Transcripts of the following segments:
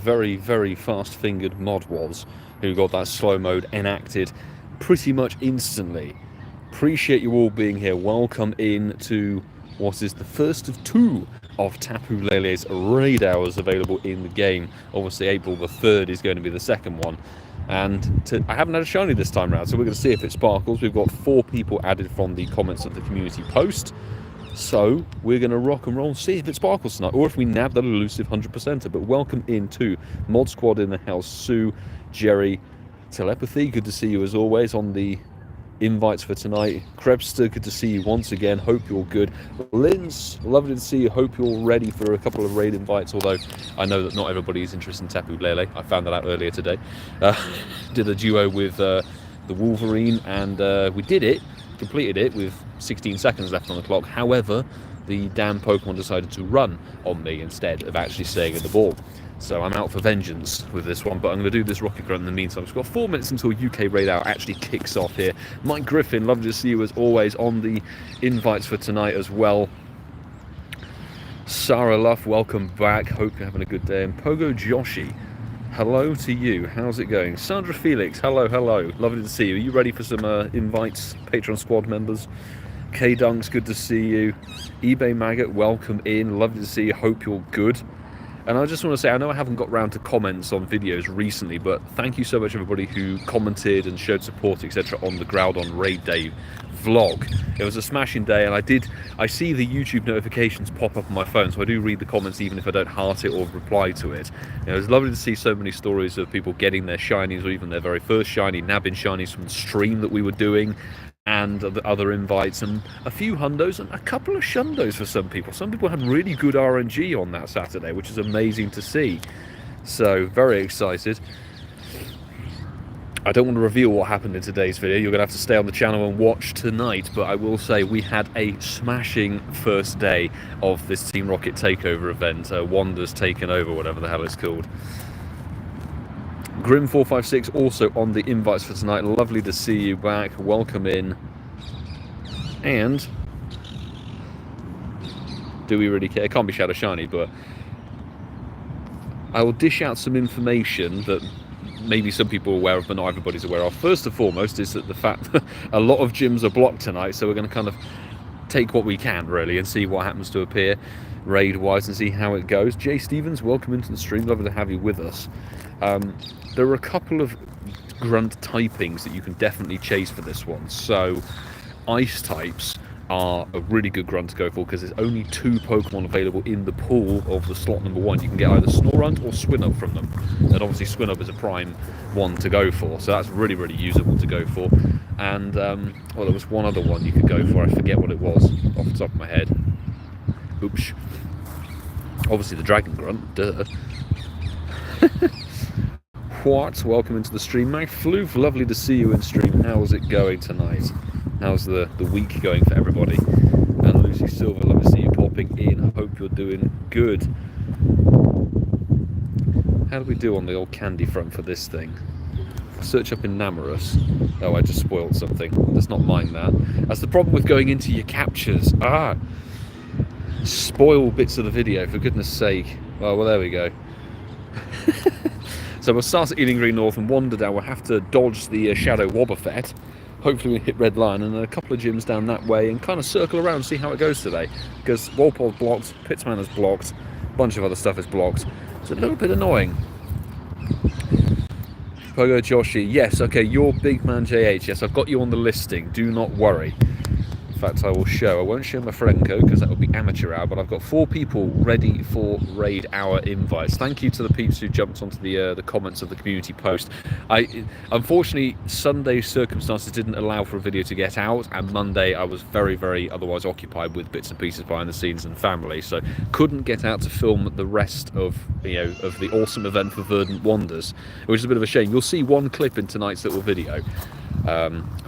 very, very fast-fingered mod was, who got that slow mode enacted pretty much instantly. Appreciate you all being here. Welcome in to what is the first of two of Tapu Lele's raid hours available in the game. Obviously, April the 3rd is going to be the second one. And I haven't had a shiny this time around, so we're going to see if it sparkles. We've got 4 people added from the comments of the community post. So we're going to rock and roll, see if it sparkles tonight, or if we nab that elusive 100%er. But welcome in to Mod Squad in the house. Sue, Jerry, Telepathy, good to see you as always on the invites for tonight. Krebster, good to see you once again. Hope you're good. Linz, lovely to see you. Hope you're ready for a couple of raid invites, although I know that not everybody is interested in Tapu Lele. I found that out earlier today. Did a duo with the Wolverine, and we did it, completed it with 16 seconds left on the clock. However, the damn Pokemon decided to run on me instead of actually staying at the ball. So I'm out for vengeance with this one, but I'm going to do this Rocket Grunt in the meantime. We've got 4 minutes until UK Raid Hour actually kicks off here. Mike Griffin, lovely to see you as always on the invites for tonight as well. Sarah Luff, welcome back. Hope you're having a good day. And Pogo Joshi, hello to you. How's it going? Sandra Felix, hello, hello. Lovely to see you. Are you ready for some invites, Patreon squad members? K Dunks, good to see you. eBay Maggot, welcome in. Lovely to see you. Hope you're good. And I just want to say, I know I haven't got round to comments on videos recently, but thank you so much everybody who commented and showed support, etc. on the Groudon Raid Day vlog. It was a smashing day, and I see the YouTube notifications pop up on my phone, so I do read the comments even if I don't heart it or reply to it. It was lovely to see so many stories of people getting their shinies, or even their very first shiny, nabbing shinies from the stream that we were doing, and the other invites, and a few hundos and a couple of shundos for some people. Some people had really good RNG on that Saturday, which is amazing to see. So, very excited. I don't want to reveal what happened in today's video. You're going to have to stay on the channel and watch tonight, but I will say we had a smashing first day of this Team Rocket takeover event. Wander's taken over, whatever the hell it's called. Grim456 also on the invites for tonight. Lovely to see you back. Welcome in. And do we really care? It can't be Shadow Shiny, but I will dish out some information that maybe some people are aware of, but not everybody's aware of. First and foremost is that the fact that a lot of gyms are blocked tonight, so we're going to kind of take what we can, really, and see what happens to appear raid-wise and see how it goes. Jay Stevens, welcome into the stream. Lovely to have you with us. There are a couple of grunt typings that you can definitely chase for this one. So ice types are a really good grunt to go for because there's only 2 Pokemon available in the pool of the slot number 1. You can get either Snorunt or Swinub from them, and obviously Swinub is a prime one to go for, so that's really, really usable to go for. And well, there was one other one you could go for. I forget what it was off the top of my head. Oops. Obviously the Dragon Grunt, duh. What? Welcome into the stream. Mag Floof, lovely to see you in stream. How's it going tonight? How's the week going for everybody? And Lucy Silver, love to see you popping in. I hope you're doing good. How do we do on the old candy front for this thing? Search up in Namorous. Oh, I just spoiled something. Let's not mind that. That's the problem with going into your captures. Spoil bits of the video, for goodness sake. Oh, well, there we go. So we'll start at Ealing Green North and wander down. We'll have to dodge the Shadow Wobbuffet. Hopefully we hit Red Lion and then a couple of gyms down that way and kind of circle around and see how it goes today. Because Walpole's blocked, Pitsman is blocked, a bunch of other stuff is blocked. It's a little bit annoying. Pogo Joshi, yes, okay, you're Big Man JH. Yes, I've got you on the listing. Do not worry. In fact, I will show. I won't show my Franco because that would be amateur hour, but I've got 4 people ready for raid hour invites. Thank you to the peeps who jumped onto the comments of the community post. Unfortunately, Sunday's circumstances didn't allow for a video to get out, and Monday I was very, very otherwise occupied with bits and pieces behind the scenes and family, so couldn't get out to film the rest of of the awesome event for Verdant Wonders, which is a bit of a shame. You'll see one clip in tonight's little video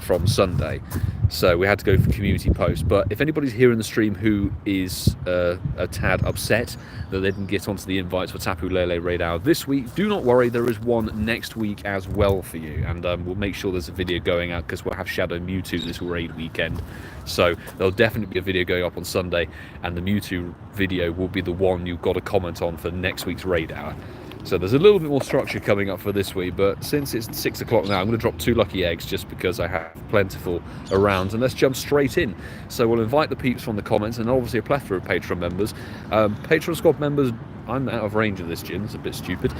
from Sunday. So we had to go for community post. But if anybody's here in the stream who is a tad upset that they didn't get onto the invites for Tapu Lele Raid Hour this week, do not worry, there is one next week as well for you. And we'll make sure there's a video going out because we'll have Shadow Mewtwo this raid weekend. So there'll definitely be a video going up on Sunday, and the Mewtwo video will be the one you've got to comment on for next week's Raid Hour. So there's a little bit more structure coming up for this week, but since it's 6 o'clock now, I'm going to drop 2 lucky eggs just because I have plentiful around, and let's jump straight in. So we'll invite the peeps from the comments, and obviously a plethora of Patreon members. Patreon squad members, I'm out of range of this, Jim, it's a bit stupid.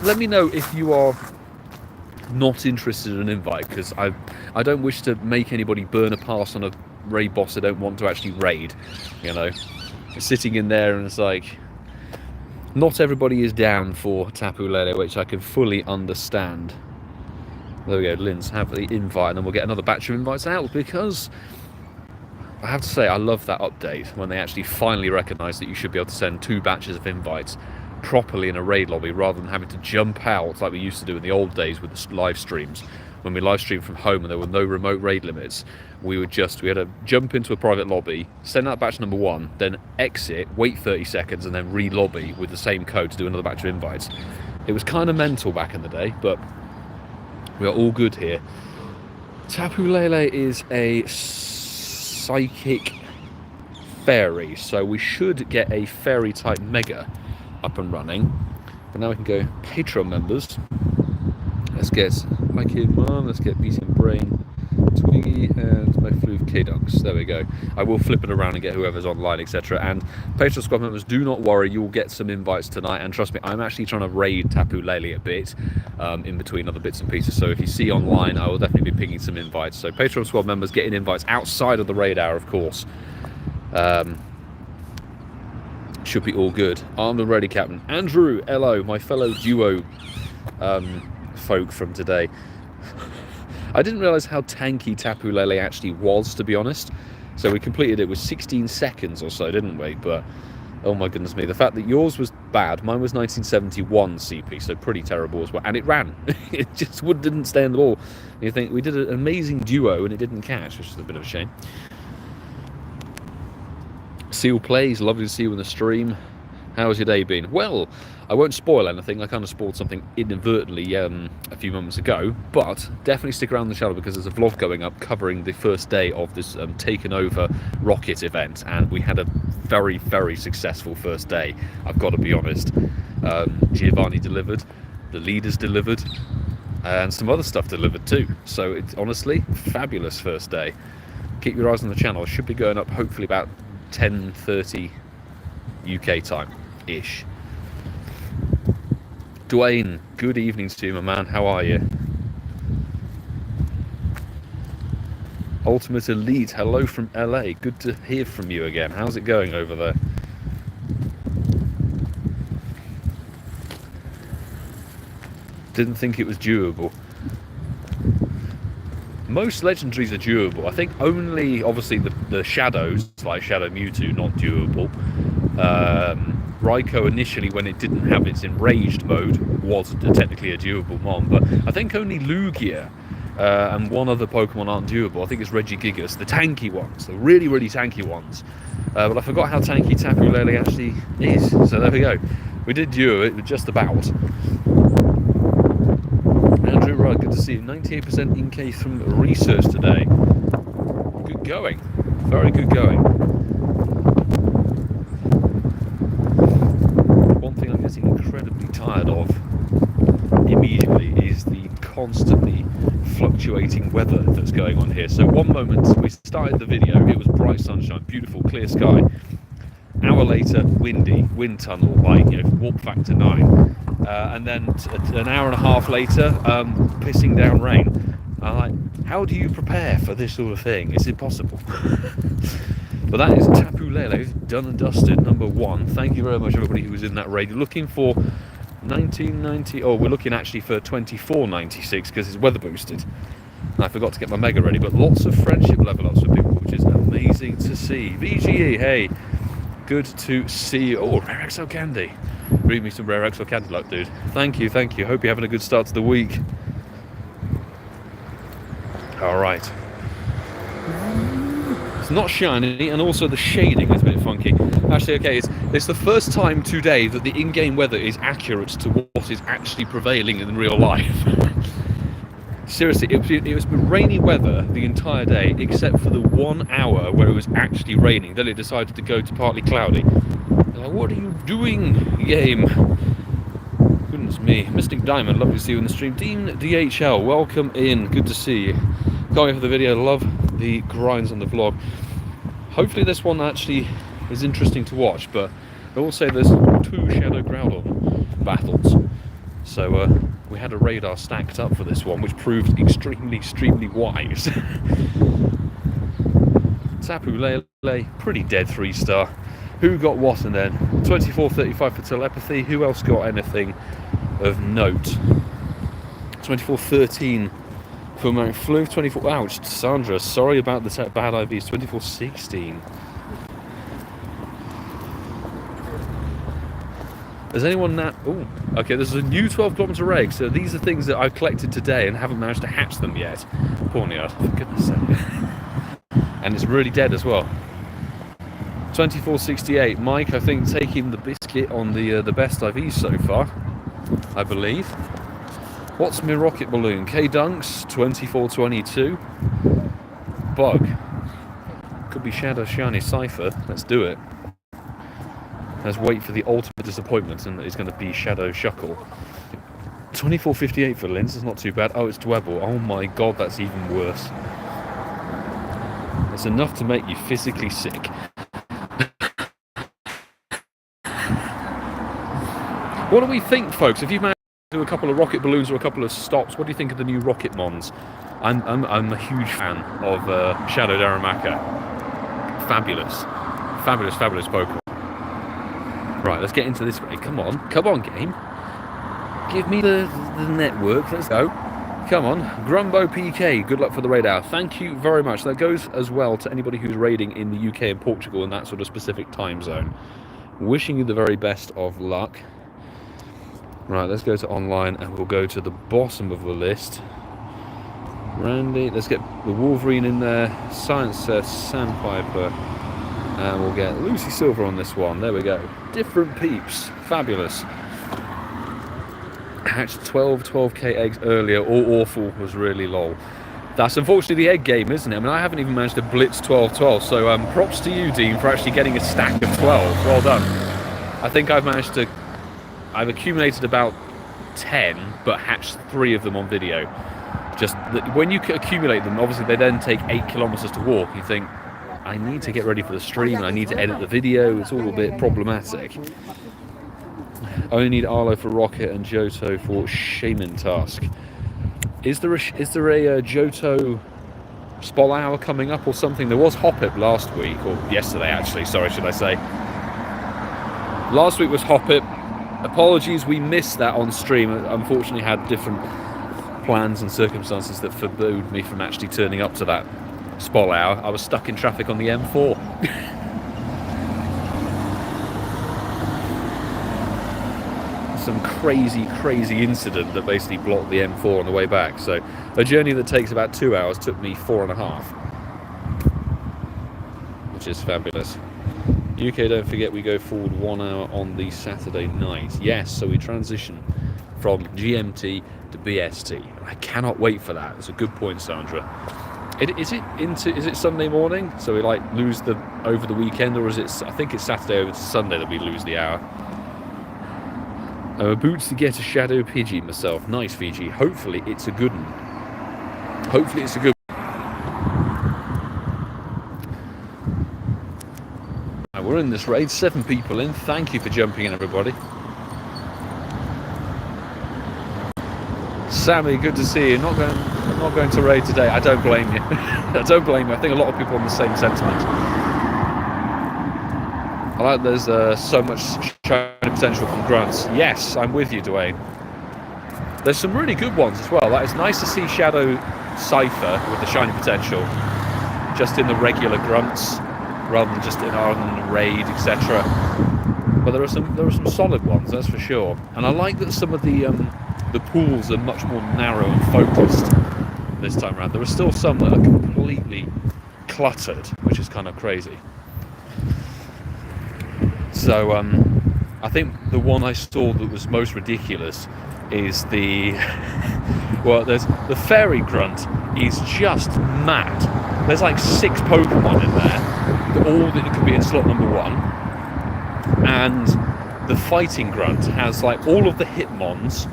Let me know if you are not interested in an invite, because I don't wish to make anybody burn a pass on a raid boss I don't want to actually raid, you know. Sitting in there and it's like, not everybody is down for Tapu Lele, which I can fully understand. There we go, Linz, have the invite, and then we'll get another batch of invites out, because I have to say, I love that update when they actually finally recognise that you should be able to send 2 batches of invites properly in a raid lobby, rather than having to jump out like we used to do in the old days with the live streams. When we live streamed from home and there were no remote raid limits, we had to jump into a private lobby, send out batch number 1, then exit, wait 30 seconds, and then re-lobby with the same code to do another batch of invites. It was kind of mental back in the day, but we are all good here. Tapu Lele is a psychic fairy, so we should get a fairy type mega up and running. But now we can go Patreon members. Let's get my kid mom, let's get Beating Brain, Twiggy, and my Floof K-Dunks. There we go. I will flip it around and get whoever's online, etc. And Patreon squad members, do not worry, you'll get some invites tonight. And trust me, I'm actually trying to raid Tapu Lele a bit, in between other bits and pieces. So if you see online, I will definitely be pinging some invites. So Patreon squad members getting invites outside of the raid hour, of course. Should be all good. Armed and ready, Captain. Andrew, hello, my fellow duo folk from today. I didn't realise how tanky Tapu Lele actually was, to be honest. So we completed it with 16 seconds or so, didn't we? But oh my goodness me, the fact that yours was bad, mine was 1971 CP, so pretty terrible as well, and it ran. It just didn't stay on the ball. You think we did an amazing duo and it didn't catch, which is a bit of a shame. Seal plays, lovely to see you in the stream. How has your day been? Well, I won't spoil anything. I kind of spoiled something inadvertently a few moments ago, but definitely stick around the channel because there's a vlog going up covering the first day of this Taken Over Rocket event, and we had a very, very successful first day, I've got to be honest. Giovanni delivered, the leaders delivered, and some other stuff delivered too. So it's honestly fabulous first day. Keep your eyes on the channel. It should be going up hopefully about 10:30 UK time-ish. Dwayne, good evening to you, my man. How are you? Ultimate Elite, hello from LA. Good to hear from you again. How's it going over there? Didn't think it was durable. Most legendaries are durable. I think only, obviously, the shadows, like Shadow Mewtwo, not durable. Raikou initially, when it didn't have its enraged mode, was technically a durable mon, but I think only Lugia and one other Pokemon aren't durable. I think it's Regigigas, the tanky ones, the really, really tanky ones. But I forgot how tanky Tapu Lele actually is, so there we go. We did duo it, just about. Andrew Wright, good to see you. 98% in case from research today. Good going. Very good going. One thing I'm getting incredibly tired of immediately is the constantly fluctuating weather that's going on here. So one moment we started the video, it was bright sunshine, beautiful clear sky. Hour later, windy, wind tunnel, like, you know, warp factor 9. And then an hour and a half later, pissing down rain. I'm like, how do you prepare for this sort of thing? It's impossible. But that is Tapu Lele, done and dusted, number 1. Thank you very much, everybody who was in that raid. You're looking for 1990. Oh, we're looking actually for 2496 because it's weather boosted. And I forgot to get my mega ready, but lots of friendship level ups for people, which is amazing to see. VGE, hey. Good to see you. Oh, Rare XL Candy. Read me some Rare XL Candy luck, dude. Thank you, thank you. Hope you're having a good start to the week. Alright. It's not shiny, and also the shading is a bit funky. Actually, okay, it's the first time today that the in-game weather is accurate to what is actually prevailing in real life. Seriously, it was rainy weather the entire day, except for the 1 hour where it was actually raining. Then it decided to go to partly cloudy. Like, what are you doing, game? It's me, Mystic Diamond. Lovely to see you in the stream. Dean DHL, welcome in. Good to see you. Can't wait for the video. Love the grinds on the vlog. Hopefully this one actually is interesting to watch, but I will say there's 2 Shadow Groudon battles. So we had a radar stacked up for this one, which proved extremely wise. Tapu Lele, pretty dead 3-star. Who got what and then? 24.35 for telepathy. Who else got anything of note? 24.13 for Mount Flu. 24. Ouch, Sandra. Sorry about the bad IVs. 24.16. Has anyone now? Oh, okay. There's a new 12-kilometer egg. So these are things that I've collected today and haven't managed to hatch them yet. Porniard, for goodness sake. And it's really dead as well. 24.68. Mike, I think, taking the biscuit on the best IVs so far, I believe. What's my rocket balloon? K Dunks, 24.22. Bug. Could be Shadow Shiny Cypher. Let's do it. Let's wait for the ultimate disappointment, and it's going to be Shadow Shuckle. 24.58 for Linz. It's not too bad. Oh, it's Dwebble. Oh my god, that's even worse. It's enough to make you physically sick. What do we think, folks? If you've managed to do a couple of rocket balloons or a couple of stops, what do you think of the new rocket mons? I'm a huge fan of Shadow Darumaka. Fabulous Pokemon. Right, let's get into this way. Come on, game. Give me the network. Let's go. Come on, Grumbo PK. Good luck for the raid hour. Thank you very much. That goes as well to anybody who's raiding in the UK and Portugal in that sort of specific time zone. Wishing you the very best of luck. Right, let's go to online and we'll go to the bottom of the list. Randy, let's get the Wolverine in there. Science says Sandpiper. And we'll get Lucy Silver on this one. There we go. Different peeps. Fabulous. Hatched 12k eggs earlier. All awful was really lol. That's unfortunately the egg game, isn't it? I mean, I haven't even managed to blitz 12-12. So props to you, Dean, for actually getting a stack of 12. Well done. I think I've managed to... I've accumulated about 10, but hatched 3 of them on video. Just when you accumulate them, obviously they then take 8 kilometers to walk. You think, I need to get ready for the stream, I need to edit the video. It's all a bit problematic. I only need Arlo for Rocket and Johto for Shaman Task. Is there a Johto Spol Hour coming up or something? There was Hoppip last week, or yesterday actually, sorry, should I say. Last week was Hoppip. Apologies, we missed that on stream. Unfortunately, had different plans and circumstances that forbade me from actually turning up to that Spol Hour. I was stuck in traffic on the M4. Some crazy incident that basically blocked the M4 on the way back. So a journey that takes about 2 hours took me 4.5, which is fabulous. UK, don't forget, we go forward 1 hour on the Saturday night. Yes, so we transition from GMT to BST. I cannot wait for that. It's a good point, Sandra. Is it Sunday morning? So we like lose over the weekend, or is it? I think it's Saturday over to Sunday that we lose the hour. I'm about to get a Shadow Pidgey myself. Nice, Fiji. Hopefully it's a good one. Hopefully it's a good one. Right, we're in this raid. 7 people in. Thank you for jumping in, everybody. Sammy, good to see you. Not going to raid today. I don't blame you. I don't blame you. I think a lot of people on the same sentiment. I like there's so much shiny potential from grunts. Yes, I'm with you, Dwayne. There's some really good ones as well. Like, it's nice to see Shadow Cypher with the shiny potential just in the regular grunts rather than just in Arden raid, etc. But there are some solid ones, that's for sure. And I like that some of the pools are much more narrow and focused this time around. There are still some that are completely cluttered, which is kind of crazy. So I think the one I saw that was most ridiculous is well, there's the fairy grunt is just mad. There's like 6 Pokemon in there, all that could be in slot number 1, and the fighting grunt has like all of the hitmons,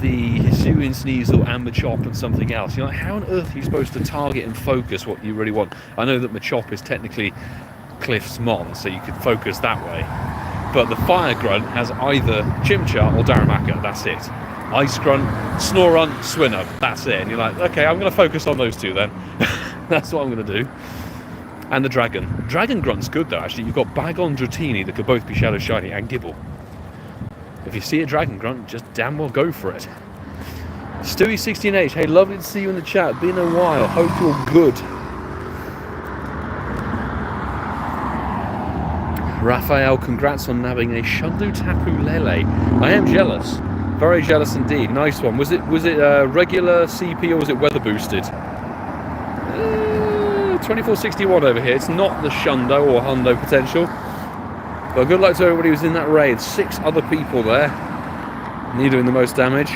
the Hisuian Sneasel and Machop and something else. You're like, how on earth are you supposed to target and focus what you really want? I know that Machop is technically Cliff's Mon, so you could focus that way. But the fire grunt has either Chimchar or Darumaka, that's it. Ice grunt, Snorunt, Swinub, that's it. And you're like, okay, I'm going to focus on those two then. That's what I'm going to do. And the dragon. Dragon grunt's good though, actually. You've got Bagon, Dratini that could both be Shadow Shiny, and Gibble. If you see a dragon grunt, just damn well go for it. Stewie16H, hey, lovely to see you in the chat. Been a while. Hope you're good. Raphael, congrats on nabbing a Hundo Tapu Lele. I am jealous. Very jealous indeed. Nice one. Was it regular CP or was it weather boosted? 2461 over here. It's not the Hundo or Hundo potential. But good luck to everybody who's in that raid. 6 other people there. Me doing the most damage.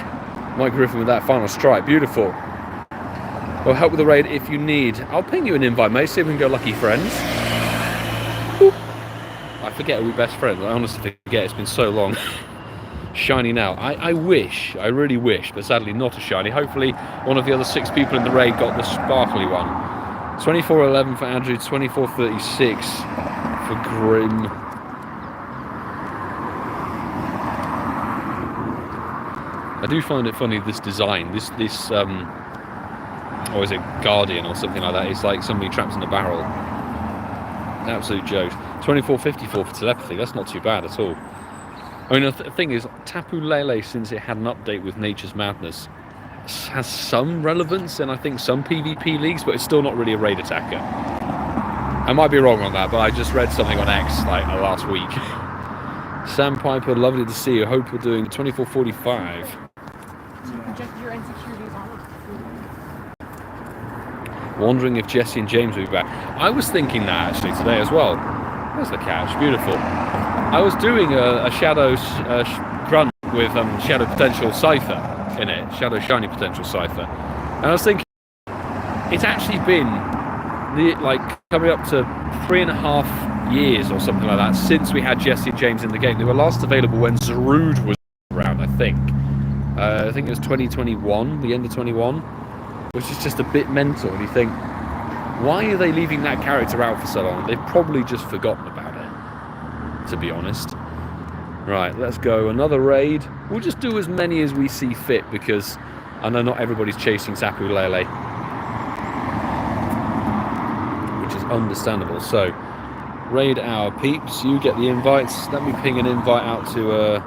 Mike Griffin with that final strike. Beautiful. Well, help with the raid if you need. I'll ping you an invite, mate. See if we can go lucky friends. Boop. I forget, are we best friends? I honestly forget. It's been so long. Shiny now. I wish. I really wish. But sadly not a shiny. Hopefully one of the other 6 people in the raid got the sparkly one. 2411 for Andrew. 2436 for Grim. I do find it funny, this design, this or is it Guardian or something like that? It's like somebody trapped in a barrel. Absolute joke. 2454 for telepathy, that's not too bad at all. I mean, the thing is, Tapu Lele, since it had an update with Nature's Madness, has some relevance in, I think, some PvP leagues, but it's still not really a raid attacker. I might be wrong on that, but I just read something on X like last week. Sam Piper, lovely to see you. Hope you're doing 2445. Project your insecurities on it. Wondering if Jesse and James will be back. I was thinking that actually today as well. There's the couch, beautiful. I was doing a Shadow grunt with Shadow Potential Cypher in it, Shadow Shiny Potential Cypher. And I was thinking, it's actually been coming up to 3.5 years or something like that since we had Jesse and James in the game. They were last available when Zarude was around, I think. I think it was 2021, the end of 21, which is just a bit mental. And you think, why are they leaving that character out for so long? They've probably just forgotten about it, to be honest. Right, let's go. Another raid. We'll just do as many as we see fit because I know not everybody's chasing Tapu Lele, which is understandable. So, raid our peeps. You get the invites. Let me ping an invite out to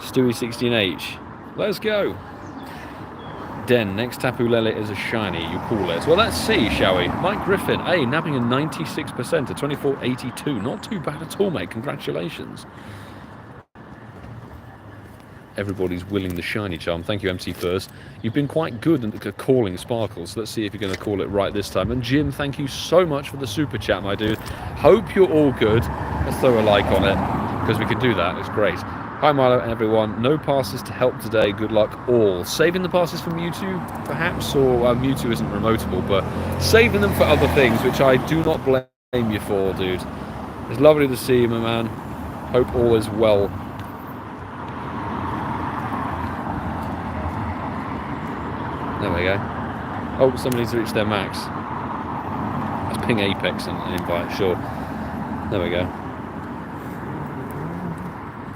Stewie16H. Let's go. Den, next Tapu Lele is a shiny. You call it. Well, let's see, shall we? Mike Griffin, hey, nabbing a 96% to 2482. Not too bad at all, mate. Congratulations. Everybody's willing the shiny charm. Thank you, MC First. You've been quite good at calling sparkles. Let's see if you're going to call it right this time. And Jim, thank you so much for the super chat, my dude. Hope you're all good. Let's throw a like on it because we can do that. It's great. Hi Milo and everyone. No passes to help today. Good luck all. Saving the passes for Mewtwo, perhaps, or Mewtwo isn't remotable, but saving them for other things, which I do not blame you for, dude. It's lovely to see you, my man. Hope all is well. There we go. Oh, somebody's reached their max. Let's ping Apex and invite, sure. There we go.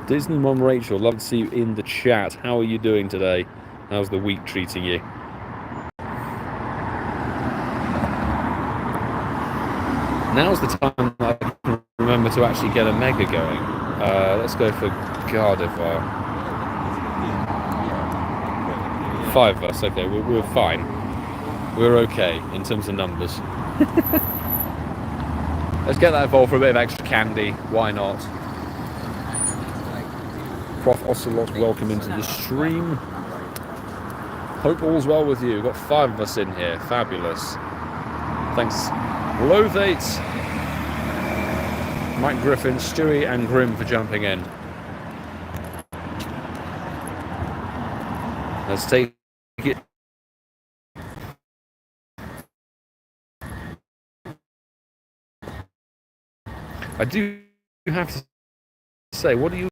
Disney Mom Rachel, love to see you in the chat. How are you doing today? How's the week treating you? Now's the time I can remember to actually get a Mega going. Let's go for Gardevoir. 5 of us, okay, we're fine. We're okay in terms of numbers. Let's get that evolved for a bit of extra candy. Why not? Prof Ocelot, welcome into the stream. Hope all's well with you. We've got 5 of us in here. Fabulous. Thanks, Lothate, Mike Griffin, Stewie, and Grim for jumping in. Let's take it. I do have to say, what do you...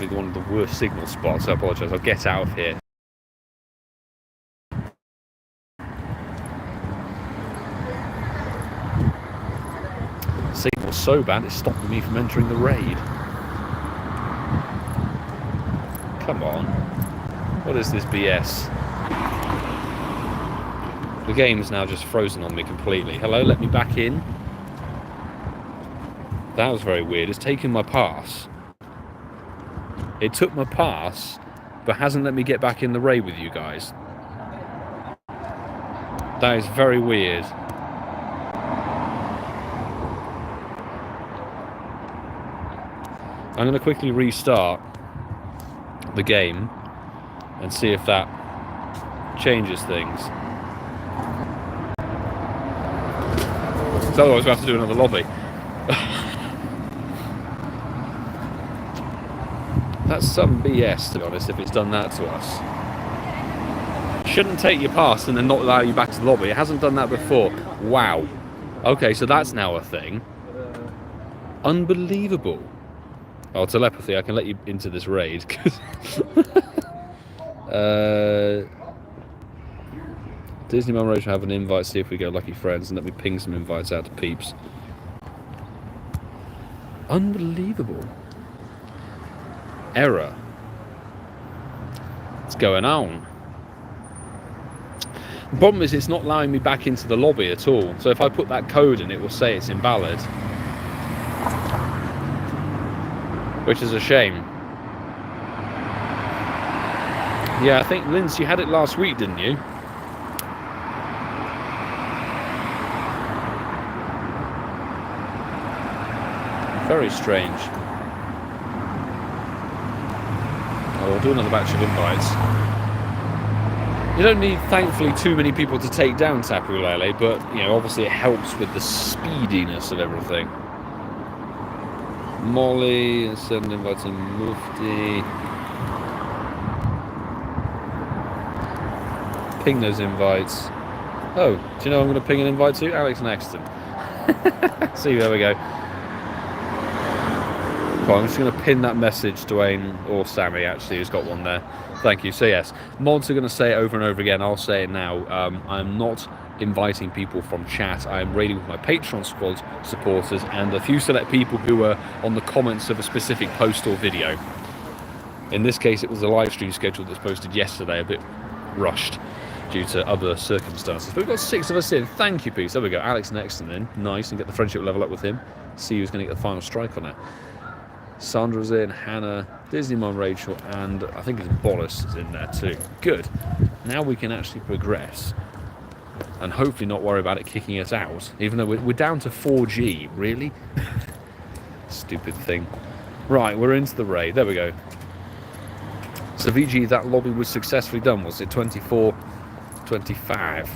One of the worst signal spots, I apologise. I'll get out of here. Signal's so bad it's stopping me from entering the raid. Come on. What is this BS? The game's now just frozen on me completely. Hello, let me back in. That was very weird. It's taken my pass. It took my pass, but hasn't let me get back in the raid with you guys. That is very weird. I'm going to quickly restart the game and see if that changes things. So otherwise we'll have to do another lobby. That's some BS, to be honest, if it's done that to us. Shouldn't take your pass and then not allow you back to the lobby. It hasn't done that before. Wow. Okay, so that's now a thing. Unbelievable. Oh, telepathy, I can let you into this raid. Disney Mum Rachel have an invite, see if we go lucky friends, and let me ping some invites out to peeps. Unbelievable. Error. What's going on? The problem is it's not allowing me back into the lobby at all. So if I put that code in, it will say it's invalid. Which is a shame. Yeah, I think, Linz, you had it last week, didn't you? Very strange. I'll do another batch of invites. You don't need, thankfully, too many people to take down Tapu Lele, but, you know, obviously it helps with the speediness of everything. Molly, send invites to Mufti. Ping those invites. Oh, do you know who I'm going to ping an invite to? Alex Nexton. See, there we go. Cool, I'm just going to pin that message to Dwayne or Sammy, actually, who's got one there. Thank you. So yes, mods are going to say it over and over again. I'll say it now. I'm not inviting people from chat. I am raiding with my Patreon squad supporters and a few select people who are on the comments of a specific post or video. In this case, it was a live stream schedule that was posted yesterday, a bit rushed due to other circumstances. But we've got 6 of us in. Thank you, peace. There we go. Alex Nexton in. Nice, and get the friendship level up with him. See who's going to get the final strike on it. Sandra's in, Hannah, Disney Mum Rachel, and I think it's Boris is in there too. Good. Now we can actually progress and hopefully not worry about it kicking us out, even though we're down to 4G. Really? Stupid thing. Right, we're into the raid. There we go. So VG, that lobby was successfully done, was it? 24, 25.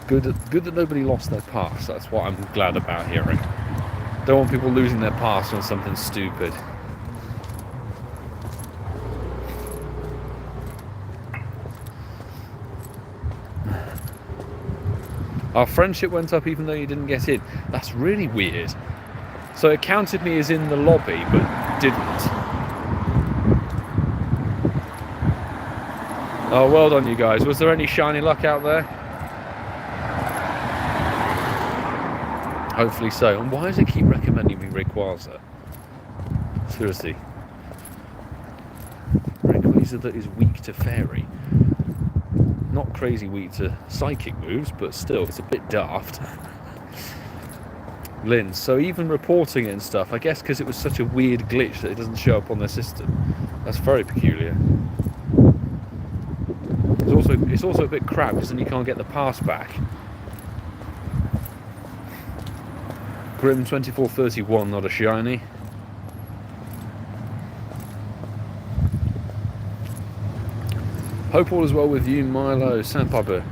Good that nobody lost their pass. That's what I'm glad about hearing. Don't want people losing their pass on something stupid. Our friendship went up even though you didn't get in. That's really weird. So it counted me as in the lobby, but didn't. Oh, well done, you guys. Was there any shiny luck out there? Hopefully so. And why does it keep recommending me Rayquaza? Seriously. Rayquaza that is weak to fairy. Not crazy weak to psychic moves, but still, it's a bit daft. Lynn, so even reporting it and stuff, I guess because it was such a weird glitch that it doesn't show up on their system. That's very peculiar. It's also a bit crap because then you can't get the pass back. Grim 2431, not a shiny. Hope all is well with you, Milo, Sandpiper.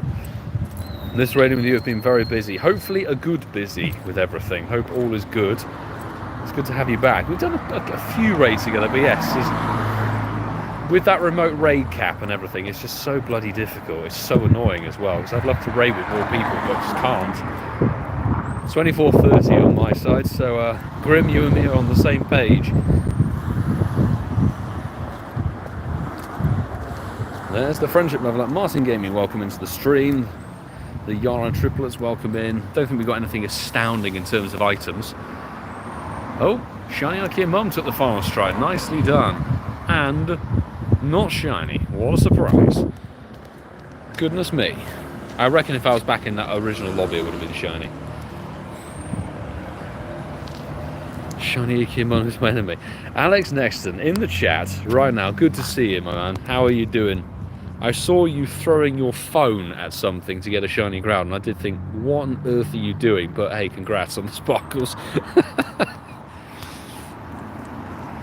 This raiding with you have been very busy. Hopefully a good busy with everything. Hope all is good. It's good to have you back. We've done a few raids together, but yes, with that remote raid cap and everything, it's just so bloody difficult. It's so annoying as well, because I'd love to raid with more people, but just can't. 24:30 on my side, so Grim, you and me are on the same page. There's the friendship level up. Martin Gaming, welcome into the stream. The Yara triplets, welcome in. Don't think we've got anything astounding in terms of items. Oh, Shiny IKEA Mum took the final stride. Nicely done. And not shiny. What a surprise. Goodness me. I reckon if I was back in that original lobby, it would have been shiny. Shiny IKEA Mum is my enemy. Alex Nexton in the chat right now. Good to see you, my man. How are you doing? I saw you throwing your phone at something to get a shiny ground, and I did think, what on earth are you doing? But hey, congrats on the sparkles.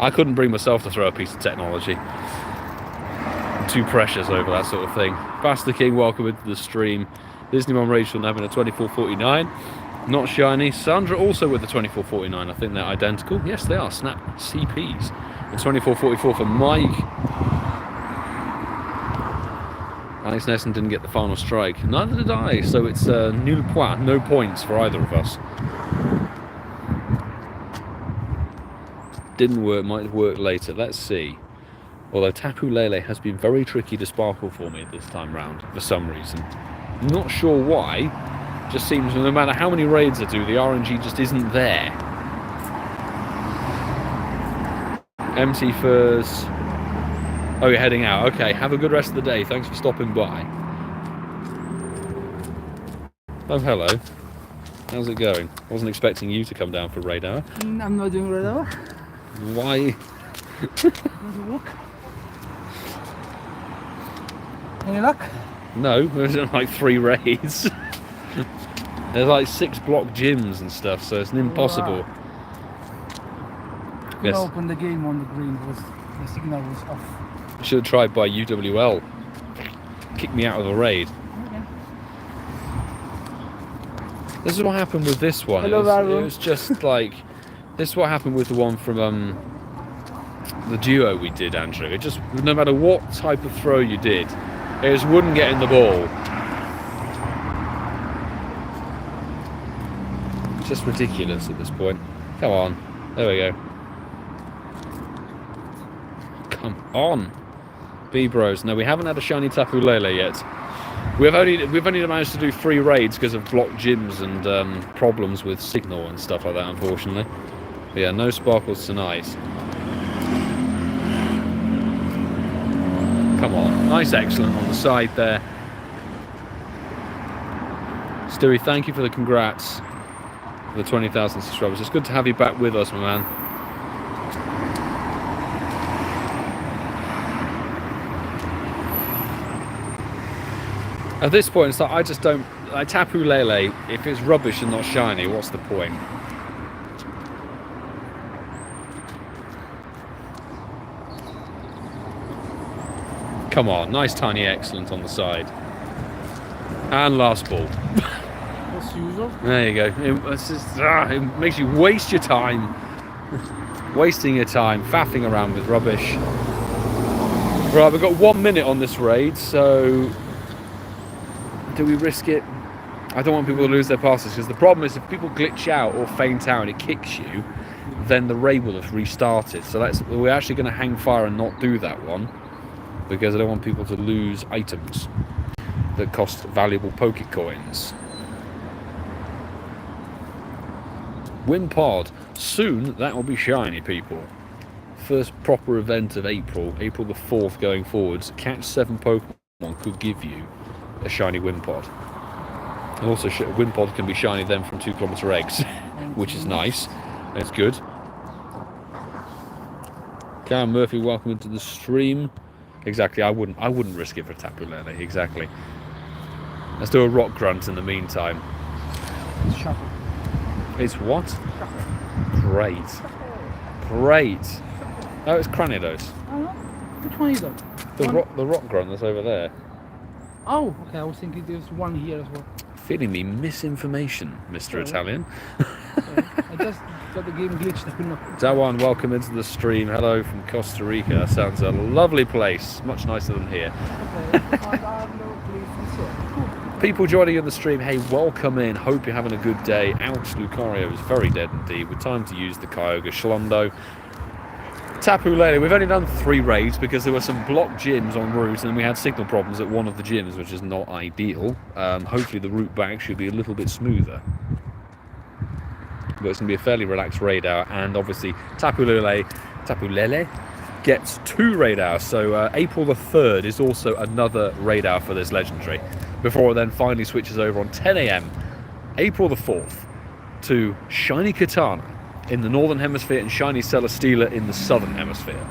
I couldn't bring myself to throw a piece of technology. I'm too precious over that sort of thing. Bastard King, welcome into the stream. Disney Mom Rachel having a 24.49. Not shiny. Sandra also with the 24.49. I think they're identical. Yes, they are. Snap CPs. And 24.44 for Mike. Alex Nesson didn't get the final strike. Neither did I. So it's nul point. No points for either of us. Didn't work. Might work later. Let's see. Although Tapu Lele has been very tricky to sparkle for me this time round for some reason. Not sure why. Just seems no matter how many raids I do, the RNG just isn't there. MC Furs. Oh, you're heading out. Okay, have a good rest of the day. Thanks for stopping by. Oh, hello. How's it going? Wasn't expecting you to come down for raid hour. I'm not doing raid hour. Why? Walk. Any luck? No, there's like 3 raids. There's like 6 block gyms and stuff, so it's impossible. I couldn't open the game on the green, the signal was off. Should have tried by UWL. Kick me out of the raid. Okay. This is what happened with this one. It was just like, this is what happened with the one from the duo we did, Andrew. It just, no matter what type of throw you did, it just wouldn't get in the ball. Just ridiculous at this point. Come on. There we go. Come on. B-Bros. No, we haven't had a shiny Tapu Lele yet. We've only managed to do 3 raids because of blocked gyms and problems with signal and stuff like that, unfortunately. But yeah, no sparkles tonight. Come on. Nice excellent on the side there. Stewie, thank you for the congrats. The 20,000 subscribers. It's good to have you back with us, my man. At this point, it's like I just don't like Tapu Lele. If it's rubbish and not shiny, what's the point? Come on, nice tiny excellent on the side. And last ball. As usual. There you go. It makes you waste your time. Wasting your time, faffing around with rubbish. Right, we've got 1 minute on this raid, so do we risk it? I don't want people to lose their passes, because the problem is if people glitch out or faint out and it kicks you, then the raid will have restarted. So we're actually going to hang fire and not do that one, because I don't want people to lose items that cost valuable Pokecoins. Wimpod. Soon that will be shiny, people. First proper event of April the 4th going forwards. Catch 7 Pokemon could give you a shiny Wimpod. And also Wimpod can be shiny then from 2 kilometer eggs, which is nice. That's good. Cam Murphy, welcome into the stream. Exactly, I wouldn't risk it for Tapu Lele, exactly. Let's do a rock grunt in the meantime. It's shuffle. It's what? Shuffle. Great. Great. Oh, it's Cranidos. Oh, which one is that? The rock grunt that's over there. Oh, okay, I was thinking there's one here as well. Feeding me misinformation, Mr. Sorry. Italian. I just got the game glitched. I couldn't. Dawan, welcome into the stream. Hello from Costa Rica. That sounds a lovely place. Much nicer than here. Okay, cool. People joining in the stream, hey, welcome in. Hope you're having a good day. Ouch, Lucario is very dead indeed. With time to use the Kyogre Schlundo. Tapu Lele, we've only done 3 raids because there were some blocked gyms en route and we had signal problems at one of the gyms, which is not ideal. Hopefully the route back should be a little bit smoother. But it's going to be a fairly relaxed raid hour, and obviously Tapu Lele gets 2 raid hours. So April the 3rd is also another raid hour for this legendary, before it then finally switches over on 10 AM, April the 4th, to Shiny Katana in the Northern Hemisphere and Shiny Celesteela in the Southern Hemisphere.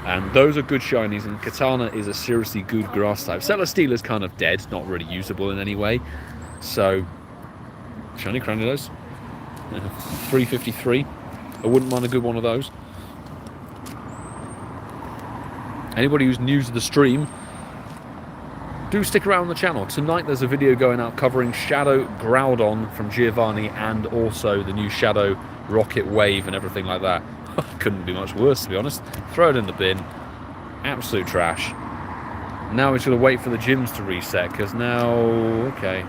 And those are good shinies, and Katana is a seriously good grass type. Celesteela is kind of dead, not really usable in any way. So, Shiny Cranidos, 353. I wouldn't mind a good one of those. Anybody who's new to the stream, do stick around the channel. Tonight there's a video going out covering Shadow Groudon from Giovanni, and also the new Shadow Rocket Wave and everything like that. Couldn't be much worse, to be honest. Throw it in the bin. Absolute trash. Now we're going to wait for the gyms to reset, because now... Okay.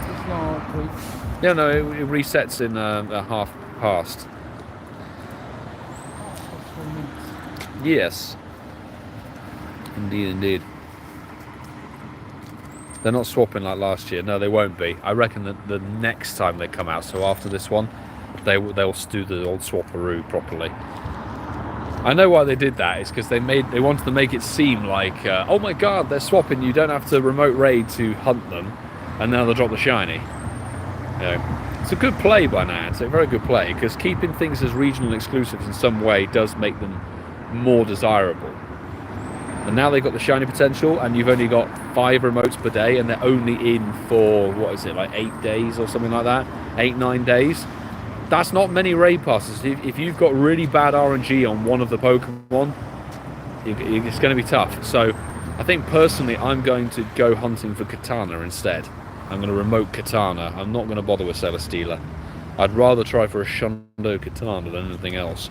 It's not great. Yeah, no, it resets in a half past. Yes. Indeed, indeed. They're not swapping like last year. No, they won't be. I reckon that the next time they come out, so after this one, they'll do the old swapperoo properly. I know why they did that. It's because they wanted to make it seem like, oh my god, they're swapping. You don't have to remote raid to hunt them, and now they'll drop the shiny. You know, it's a good play by now. It's a very good play, because keeping things as regional exclusives in some way does make them more desirable. And now they've got the shiny potential, and you've only got 5 remotes per day, and they're only in for, what is it, like 8 days or something like that? 8-9 days. That's not many raid passes. If you've got really bad RNG on one of the Pokemon, it's going to be tough. So I think personally I'm going to go hunting for Katana instead. I'm going to remote Katana. I'm not going to bother with Celesteela. I'd rather try for a Hundo Katana than anything else.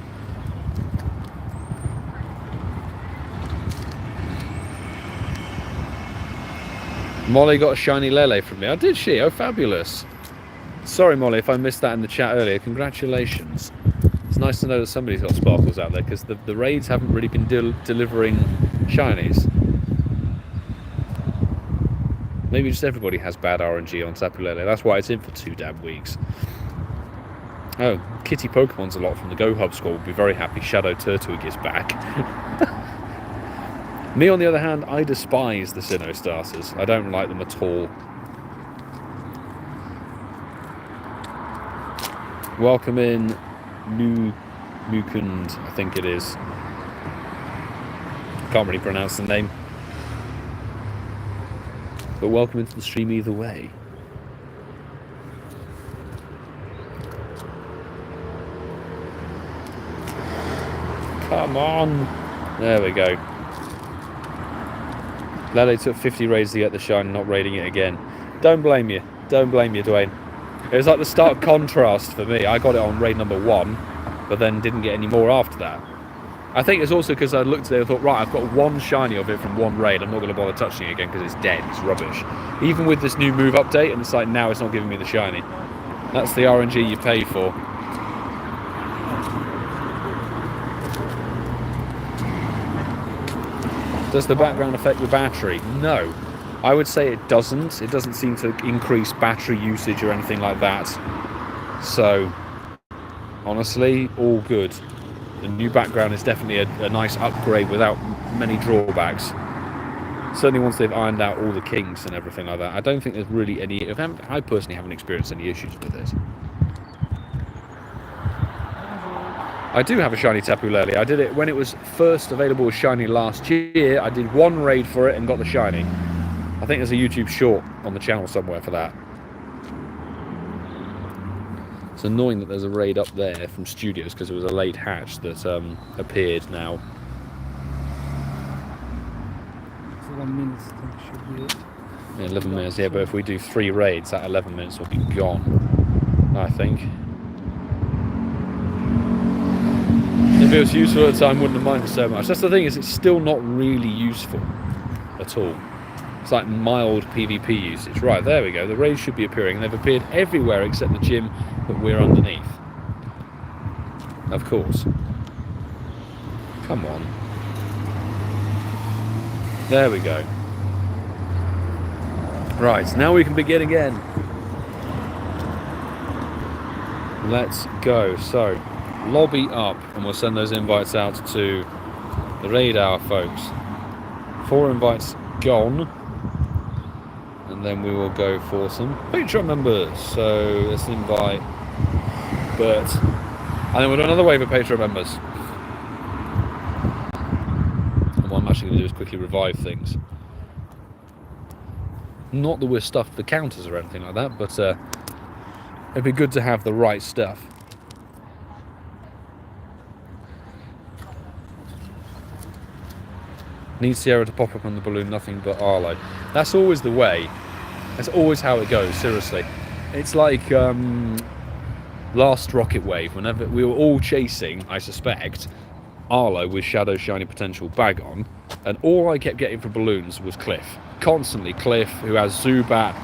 Molly got a shiny Lele from me. Oh, did she? Oh, fabulous. Sorry, Molly, if I missed that in the chat earlier. Congratulations. It's nice to know that somebody's got sparkles out there, because the raids haven't really been delivering shinies. Maybe just everybody has bad RNG on Tapu Lele. That's why it's in for 2 damn weeks. Oh, Kitty Pokemon's a lot from the Go Hub squad will be very happy Shadow Turtwig is back. Me, on the other hand, I despise the Sinnoh starters. I don't like them at all. Welcome in, Mukund, I think it is. Can't really pronounce the name. But welcome into the stream either way. Come on! There we go. Lele took 50 raids to get the shine, not raiding it again. Don't blame you. Don't blame you, Dwayne. It was like the stark contrast for me. I got it on raid number 1, but then didn't get any more after that. I think it's also because I looked at it and thought, right, I've got 1 shiny of it from 1 raid. I'm not going to bother touching it again because it's dead. It's rubbish. Even with this new move update, and it's like, now it's not giving me the shiny. That's the RNG you pay for. Does the background affect your battery? No. I would say it doesn't. It doesn't seem to increase battery usage or anything like that. So, honestly, all good. The new background is definitely a nice upgrade without many drawbacks. Certainly once they've ironed out all the kinks and everything like that. I don't think there's really any... I personally haven't experienced any issues with it. I do have a shiny Tapu Lele. I did it when it was first available as shiny last year. I did 1 raid for it and got the shiny. I think there's a YouTube short on the channel somewhere for that. It's annoying that there's a raid up there from Studios because it was a late hatch that appeared now. 1 minute, I think should be it. Yeah, 11 minutes, yeah, but if we do 3 raids, that 11 minutes will be gone, I think. If it was useful at the time, wouldn't have minded so much. That's the thing, is it's still not really useful at all. It's like mild PvP usage. Right, there we go. The raids should be appearing. They've appeared everywhere except the gym that we're underneath. Of course. Come on. There we go. Right, now we can begin again. Let's go. So, lobby up, and we'll send those invites out to the raid hour folks. 4 invites gone, and then we will go for some Patreon members. So let's invite Bert, and then we'll do another wave of Patreon members. And what I'm actually going to do is quickly revive things. Not that we're stuffed for counters or anything like that, but it'd be good to have the right stuff. Need Sierra to pop up on the balloon, nothing but Arlo. That's always the way. That's always how it goes, seriously. It's like last Rocket Wave, whenever we were all chasing, I suspect, Arlo with Shadow Shiny Potential bag on, and all I kept getting for balloons was Cliff. Constantly Cliff, who has Zubat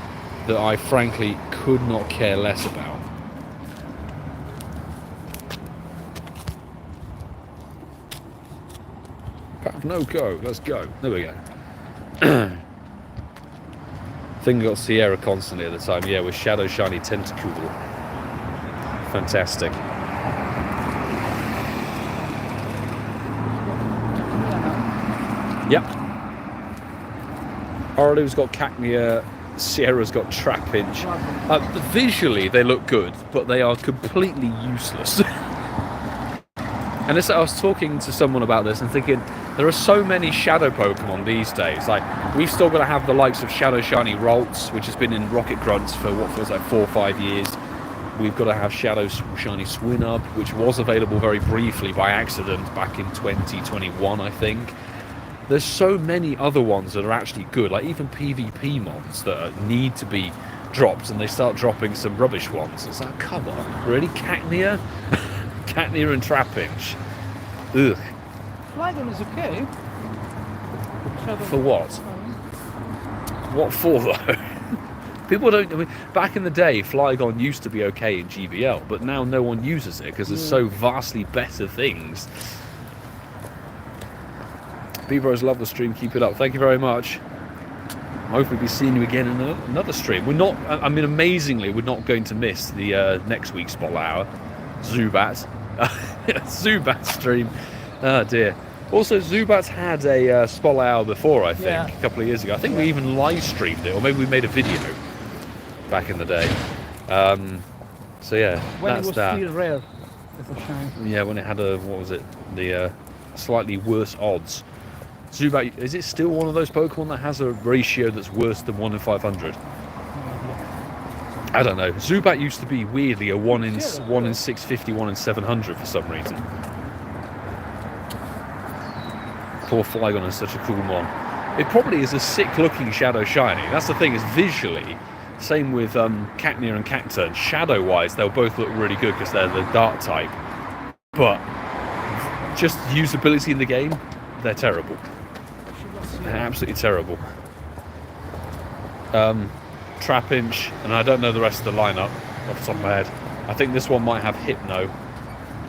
that I frankly could not care less about. No go, let's go. There we go. Thing got Sierra constantly at the time, yeah, with Shadow Shiny Tentacool. Fantastic. Yep. Arlu's got Cacnea, Sierra's got Trapinch. Visually they look good, but they are completely useless. And I was talking to someone about this and thinking, there are so many Shadow Pokemon these days. Like, we've still got to have the likes of Shadow Shiny Ralts, which has been in Rocket Grunts for what feels like 4 or 5 years. We've got to have Shadow Shiny Swinub, which was available very briefly by accident back in 2021, I think. There's so many other ones that are actually good, like even PvP mods that need to be dropped, and they start dropping some rubbish ones. It's like, come on, really? Cacnea? Cacnea and Trapinch. Ugh. Flygon is okay. For what? What for, though? People don't... I mean, back in the day, Flygon used to be okay in GBL, but now no one uses it because there's so vastly better things. B-Bros, love the stream. Keep it up. Thank you very much. Hopefully be seeing you again in another stream. We're not... I mean, amazingly, we're not going to miss the next week's Spotlight Hour. Zubat. Zubat stream. Oh dear. Also, Zubat's had a Spotlight Hour before, I think, a couple of years ago. I think we even live streamed it, or maybe we made a video back in the day. So yeah, when that's it was that. still rare, as a shine. Yeah, when it had a, what was it, the slightly worse odds. Zubat, is it still one of those Pokemon that has a ratio that's worse than 1 in 500? I don't know. Zubat used to be weirdly a 1 in 650, 1 in 700 for some reason. Poor Flygon is such a cool mon. It probably is a sick-looking Shadow Shiny. That's the thing, is visually, same with Cacnea and Cacturn, shadow-wise, they'll both look really good because they're the dark type. But just usability in the game, they're terrible. They're absolutely terrible. Trapinch, and I don't know the rest of the lineup off the top of my head. I think this one might have Hypno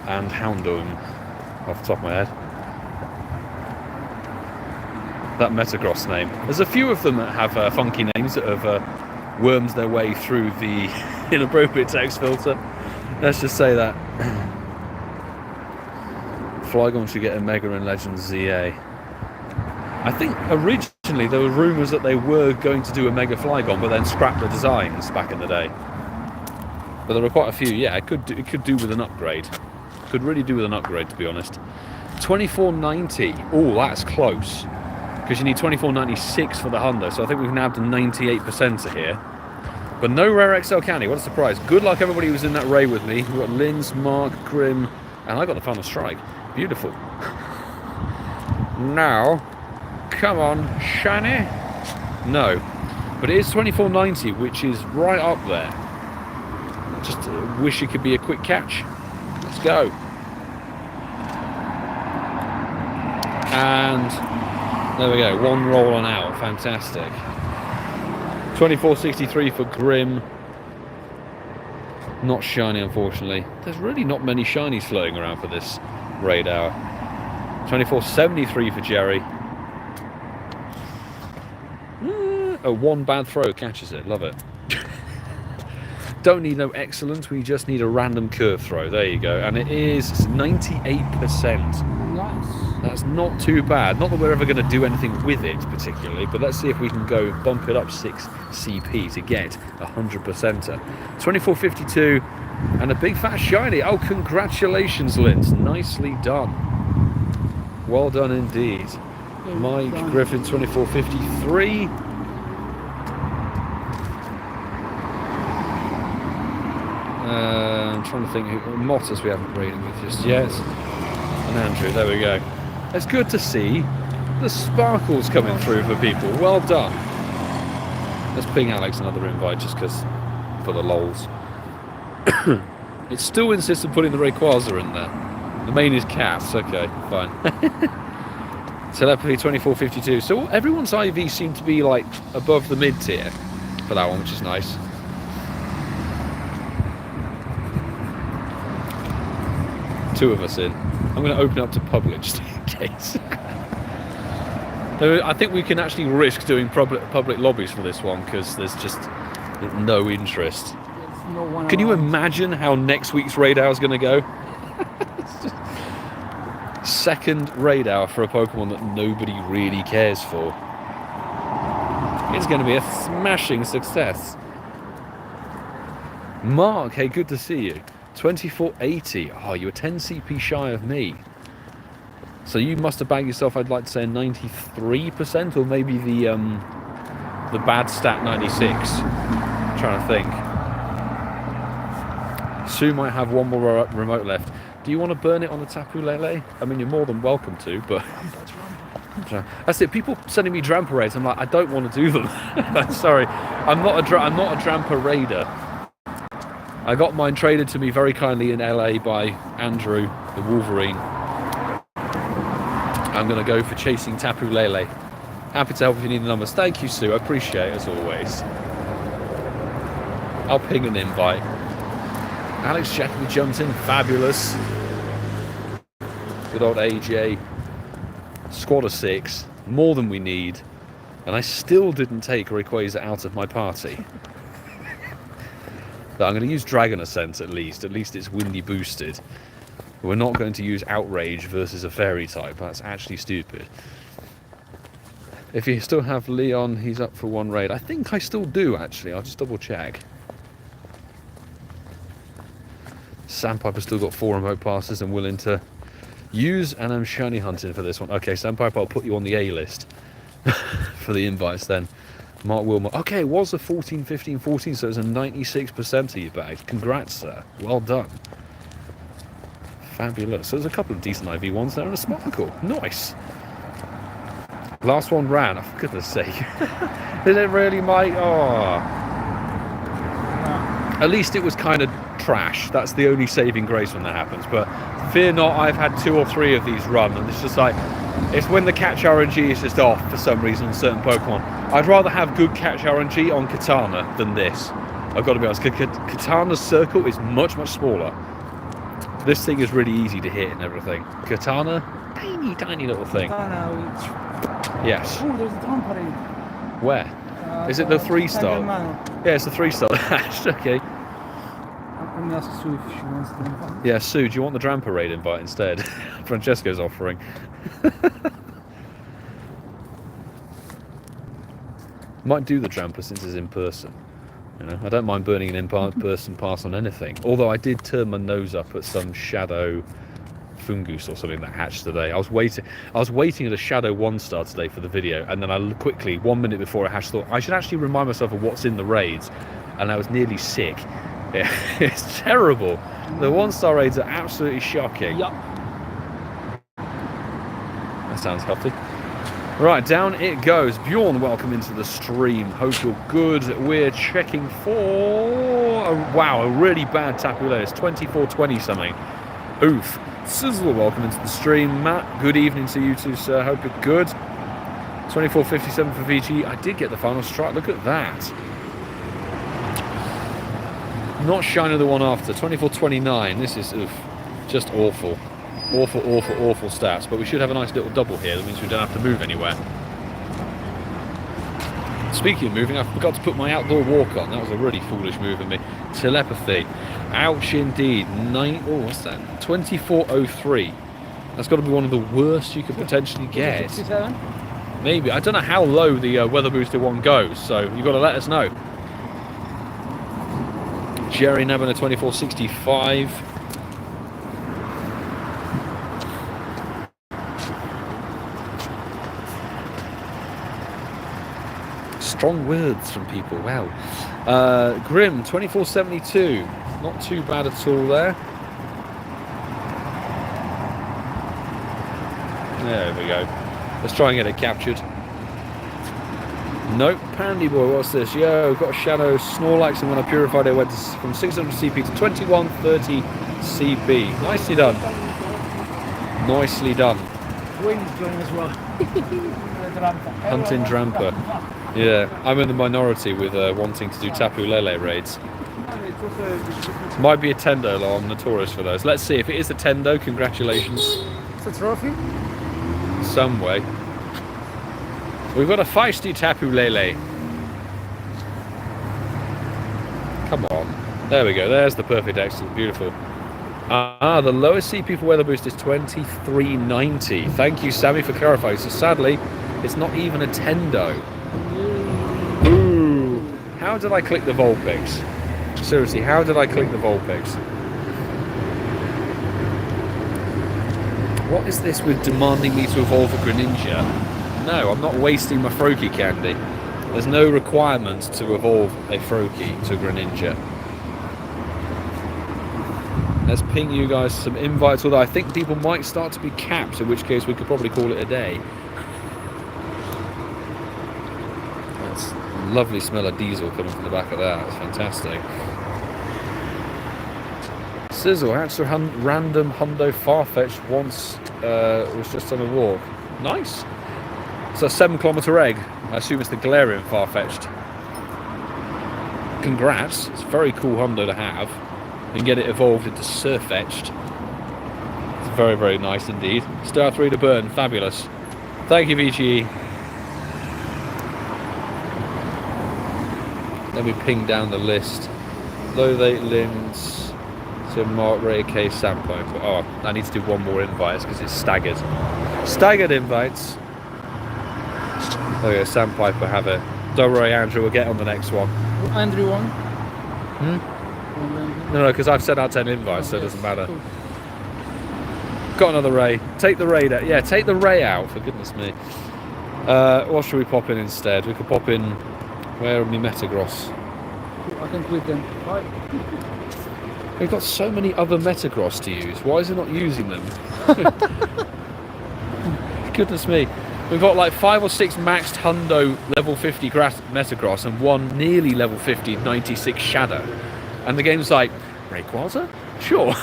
and Houndoom off the top of my head. That Metagross name. There's a few of them that have funky names that have wormed their way through the inappropriate text filter. Let's just say that. Flygon should get a Mega in Legends ZA. I think originally there were rumours that they were going to do a Mega Flygon, but then scrap the designs back in the day. But there were quite a few. Yeah, it could do with an upgrade. Could really do with an upgrade, to be honest. 2490. Oh, that's close. Because you need 2496 for the Hundo, so I think we've nabbed a 98% here. But no rare XL candy, what a surprise. Good luck everybody who was in that raid with me. We've got Linz, Mark, Grim, and I got the Final Strike. Beautiful. Now, come on, shiny. No, but it is 2490, which is right up there. Just wish it could be a quick catch. Let's go. And there we go, one roll on out, fantastic. 2463 for Grim. Not shiny, unfortunately. There's really not many shinies floating around for this raid hour. 2473 for Jerry. One bad throw catches it. Love it. Don't need no excellence. We just need a random curve throw. There you go. And it is 98%. Nice. That's not too bad. Not that we're ever going to do anything with it particularly, but let's see if we can go bump it up 6 CP to get a 100%er. 2452 and a big fat shiny. Oh, congratulations, Linz. Nicely done. Well done indeed. Mike Griffin, 2453. I'm trying to think who Mottas we haven't raided with just yet. And Andrew, there we go. It's good to see the sparkles coming through for people. Well done. Let's ping Alex another invite just because for the lols. It still insists on putting the Rayquaza in there. The main is cats. Okay, fine. Telepathy 2452. So everyone's IV seemed to be like above the mid tier for that one, which is nice. Two of us in. I'm going to open it up to public just in case. I think we can actually risk doing public lobbies for this one because there's just no interest. No Can you imagine how next week's raid hour is going to go? Second raid hour for a Pokemon that nobody really cares for. It's going to be a smashing success. Mark, hey, good to see you. 2480. Oh, you were 10 CP shy of me. So you must have bagged yourself, I'd like to say, 93%, or maybe the bad stat 96. I'm trying to think. Sue might have one more remote left. Do you want to burn it on the Tapu Lele? I mean, you're more than welcome to, but that's it. People sending me Drampa raids. I'm like, I don't want to do them. Sorry, I'm not a Drampa raider. I got mine traded to me very kindly in LA by Andrew, the Wolverine. I'm going to go for chasing Tapu Lele. Happy to help if you need the numbers. Thank you, Sue. I appreciate it as always. I'll ping an invite. Alex Jackie jumped in. Fabulous. Good old AJ. Squad of 6. More than we need. And I still didn't take Rayquaza out of my party. But I'm going to use Dragon Ascent at least. At least it's windy boosted. We're not going to use Outrage versus a Fairy type. That's actually stupid. If you still have Leon, he's up for one raid. I think I still do, actually. I'll just double check. Sandpiper's still got 4 remote passes and willing to use, and I'm shiny hunting for this one. Okay, Sandpiper, I'll put you on the A list for the invites then. Mark Wilmot. Okay, it was a 14, 15, 14, so it was a 96% of your bag. Congrats, sir. Well done. Fabulous. So there's a couple of decent IV ones there and a Sparkle. Nice. Last one ran. Oh, for goodness sake. Did it really, Mike? Oh. At least it was kind of trash. That's the only saving grace when that happens. But fear not, I've had 2 or 3 of these run, and it's just like, it's when the catch RNG is just off for some reason on certain Pokemon. I'd rather have good catch RNG on Katana than this. I've got to be honest, Katana's circle is much, much smaller. This thing is really easy to hit and everything. Katana, tiny, tiny little thing. Yes. Oh, there's a Tampa raid. Where? Is it the 3-star? Yeah, it's the 3-star. Okay. I'm going to ask Sue if she wants to invite. Yeah, Sue, do you want the Drampa raid invite instead? Francesco's offering. Might do the Drampa since it's in person. You know, I don't mind burning an in-person pass on anything. Although I did turn my nose up at some shadow fungus or something that hatched today. I was waiting at a shadow 1-star today for the video, and then I quickly, 1 minute before it hatched, thought I should actually remind myself of what's in the raids, and I was nearly sick. Yeah, it's terrible. The 1-star raids are absolutely shocking. Yup. That sounds healthy. Right, down it goes. Bjorn, welcome into the stream. Hope you're good. We're checking for... a really bad Tapu Lele. It's 24-20 something. Oof. Sizzle, welcome into the stream. Matt, good evening to you too, sir. Hope you're good. 24.57 for VG. I did get the final strike. Look at that. Not Shiner the one after. 24.29. This is just awful. Awful, awful, awful stats. But we should have a nice little double here. That means we don't have to move anywhere. Speaking of moving, I forgot to put my outdoor walk on. That was a really foolish move of me. Telepathy. Ouch indeed. What's that? 24.03. That's got to be one of the worst you could potentially get. 67? Maybe. I don't know how low the weather boosted one goes, so you've got to let us know. Jerry Nabbin at 24.65. Strong words from people, wow. Grim, 24.72. Not too bad at all there. There we go. Let's try and get it captured. Nope, Pandy Boy, what's this? Yo, got a Shadow Snorlax, and when I purified it went from 600 CP to 2130 CP. Nicely done. Nicely done. Wayne's joining as well. Hunting Dramper. Yeah, I'm in the minority with wanting to do Tapu Lele raids. Might be a Tendo though, I'm notorious for those. Let's see, if it is a Tendo, congratulations. It's a trophy? Some way. We've got a feisty Tapu Lele. Come on. There we go, there's the perfect excellent, beautiful. The lowest CP for weather boost is 2390. Thank you, Sammy, for clarifying. So sadly, it's not even a Tendo. Ooh. How did I click the Vulpix? Seriously, how did I click the Vulpix? What is this with demanding me to evolve a Greninja? No, I'm not wasting my Froakie candy. There's no requirement to evolve a Froakie to a Greninja. Let's ping you guys some invites, although I think people might start to be capped, in which case we could probably call it a day. That's a lovely smell of diesel coming from the back of that. That's fantastic. Sizzle, actually random Hundo Farfetch'd once was just on a walk. Nice. It's a 7-kilometre egg. I assume it's the Galarian Farfetch'd. Congrats. It's a very cool Hundo to have. And get it evolved into Surfetch'd. It's very, very nice indeed. Star 3 to burn. Fabulous. Thank you, VGE. Let me ping down the list. Lothe Limbs. So Mark Ray K Sampo. Oh, I need to do one more invite because it's staggered. Staggered invites. Okay, Sandpiper have it. Don't worry, Andrew, we'll get on the next one. Andrew won. No, because I've sent out 10 invites, so it doesn't matter. Got another Ray. Take the Ray out. Yeah, take the Ray out, for goodness me. What should we pop in instead? We could pop in... Where are my Metagross? I can quit them. Right. We've got so many other Metagross to use. Why is it not using them? Goodness me. We've got like 5 or 6 maxed Hundo level 50 Metagross and 1 nearly level 50 96 Shadow. And the game's like, Rayquaza? Sure.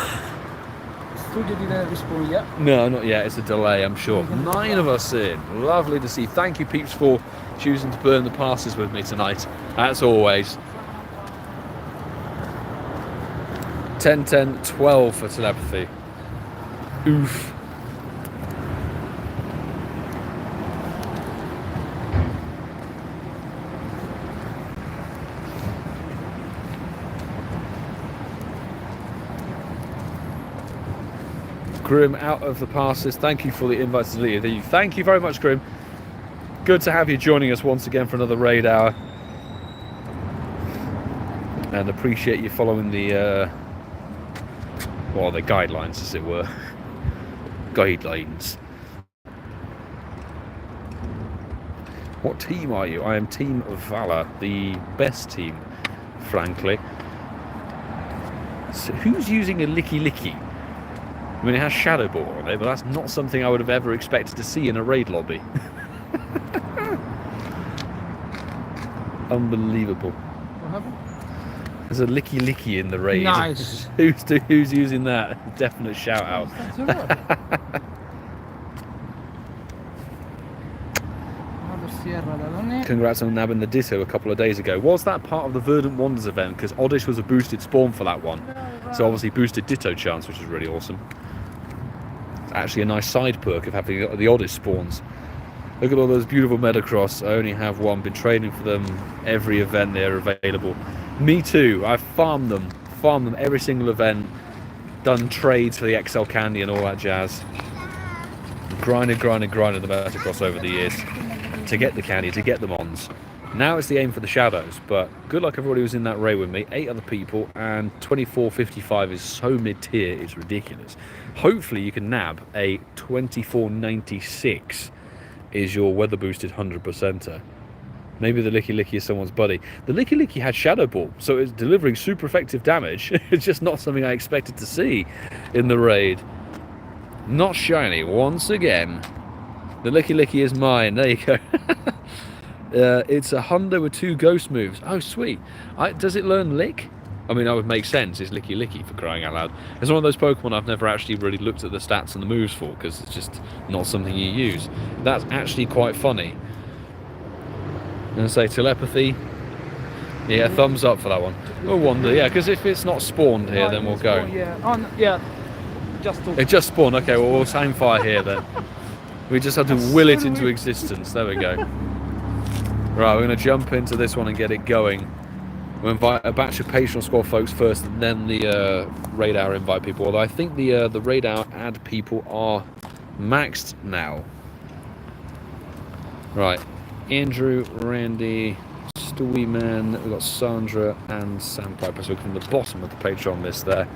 Still didn't respond yet? No, not yet. It's a delay, I'm sure. 9 of us in. Lovely to see. Thank you, peeps, for choosing to burn the passes with me tonight. As always. 10, 10, 12 for telepathy. Oof. Grim out of the passes. Thank you for the invite to delete. Thank you very much, Grim. Good to have you joining us once again for another raid hour. And appreciate you following the well, the guidelines, as it were. Guidelines. What team are you? I am Team Valor, the best team, frankly. So who's using a Licky? I mean, it has Shadow Ball on it, but that's not something I would have ever expected to see in a raid lobby. Unbelievable. What happened? There's a Licky in the raid. Nice. Who's using that? Definite shout out. That's all right. Sierra Leone. Congrats on nabbing the Ditto a couple of days ago. Was that part of the Verdant Wonders event? Because Oddish was a boosted spawn for that one. So obviously boosted Ditto chance, which is really awesome. It's actually a nice side perk of having the Oddish spawns. Look at all those beautiful Metacross. I only have one. Been training for them every event they're available. Me too. I've farmed them every single event. Done trades for the XL Candy and all that jazz. Grinded the Metacross over the years to get the candy, to get the mons. Now it's the aim for the shadows, but good luck everybody who's in that raid with me. 8 other people, and 24.55 is so mid-tier, it's ridiculous. Hopefully you can nab a 24.96 is your weather boosted 100%er. Maybe the Licky Licky is someone's buddy. The Licky Licky had Shadow Ball, so it's delivering super effective damage. It's just not something I expected to see in the raid. Not shiny once again. The Licky Licky is mine. There you go. It's a Hundo with 2 ghost moves. Oh, sweet. Does it learn Lick? I mean, that would make sense. It's Licky Licky, for crying out loud. It's one of those Pokemon I've never actually really looked at the stats and the moves for, because it's just not something you use. That's actually quite funny. I'm going to say telepathy. Yeah, thumbs up for that one. We'll wonder, yeah, because if it's not spawned here, then we'll go. Yeah. It just spawned. Okay, well, we'll hang fire here then. We just have to will it into existence. There we go. Right, we're going to jump into this one and get it going. We'll invite a batch of Patreon Squad folks first, and then the raid hour invite people. Although I think the raid hour add people are maxed now. Right, Andrew, Randy, Stewie Man, we've got Sandra and Sandpiper. So we're from the bottom of the Patreon list there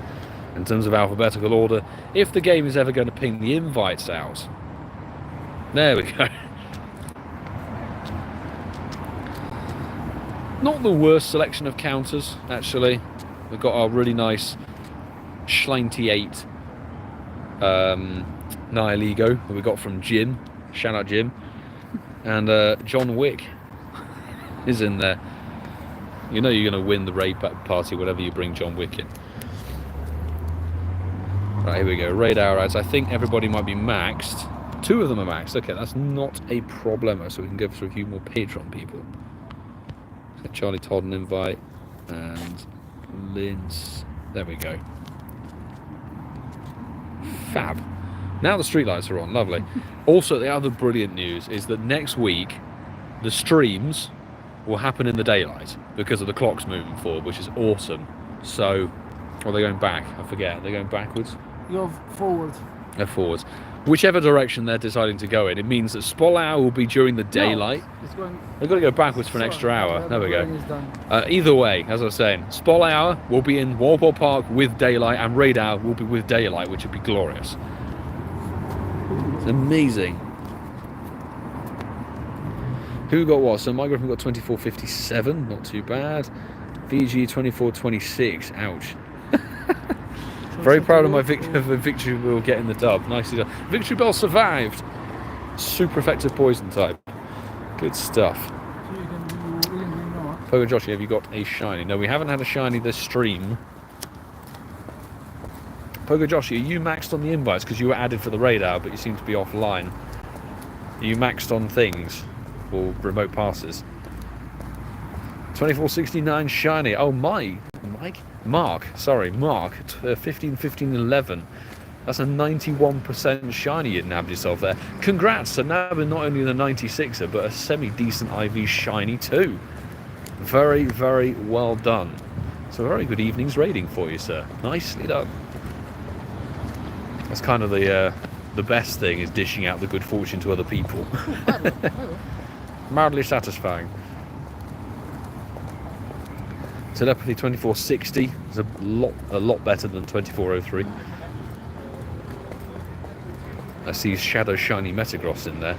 in terms of alphabetical order. If the game is ever going to ping the invites out. There we go. Not the worst selection of counters, actually. We've got our really nice Schlinty 8 Nihiligo that we got from Jim. Shout out Jim. And John Wick is in there. You know you're going to win the raid party whenever you bring John Wick in. Right, here we go. Raid hour ads. I think everybody might be maxed. 2 of them are maxed. Okay, that's not a problemo. So we can go through a few more Patreon people. Charlie Todd an invite, and Linz. There we go. Fab. Now the streetlights are on. Lovely. Also, the other brilliant news is that next week the streams will happen in the daylight because of the clocks moving forward, which is awesome. So, or they're going back. I forget. They're going backwards. You're forward. They're forwards. Whichever direction they're deciding to go in, it means that Spol Hour will be during the daylight. No, it's going... They've got to go backwards for an extra hour. Yeah, there we go. Done. Either way, as I was saying, Spol Hour will be in Walpole Park with daylight, and Raid Hour will be with daylight, which would be glorious. It's amazing. Who got what? So my girlfriend got 24.57, not too bad. VG 24.26, ouch. Very proud of my victory we'll get in the dub. Nicely done. Victory Bell survived. Super effective poison type. Good stuff. So you can do now. Pogo Joshi, have you got a shiny? No, we haven't had a shiny this stream. Pogo Joshi, are you maxed on the invites? Because you were added for the radar, but you seem to be offline. Are you maxed on things? Or remote passes? 24.69 shiny. Oh, Mark. 15.11. That's a 91% shiny you nabbed yourself there. Congrats to nabbing not only the 96er, but a semi-decent IV shiny too. Very, very well done. So a very good evening's raiding for you, sir. Nicely done. That's kind of the best thing, is dishing out the good fortune to other people. Mildly satisfying. Telepathy 24.60 is a lot better than 24.03. I see Shadow Shiny Metagross in there.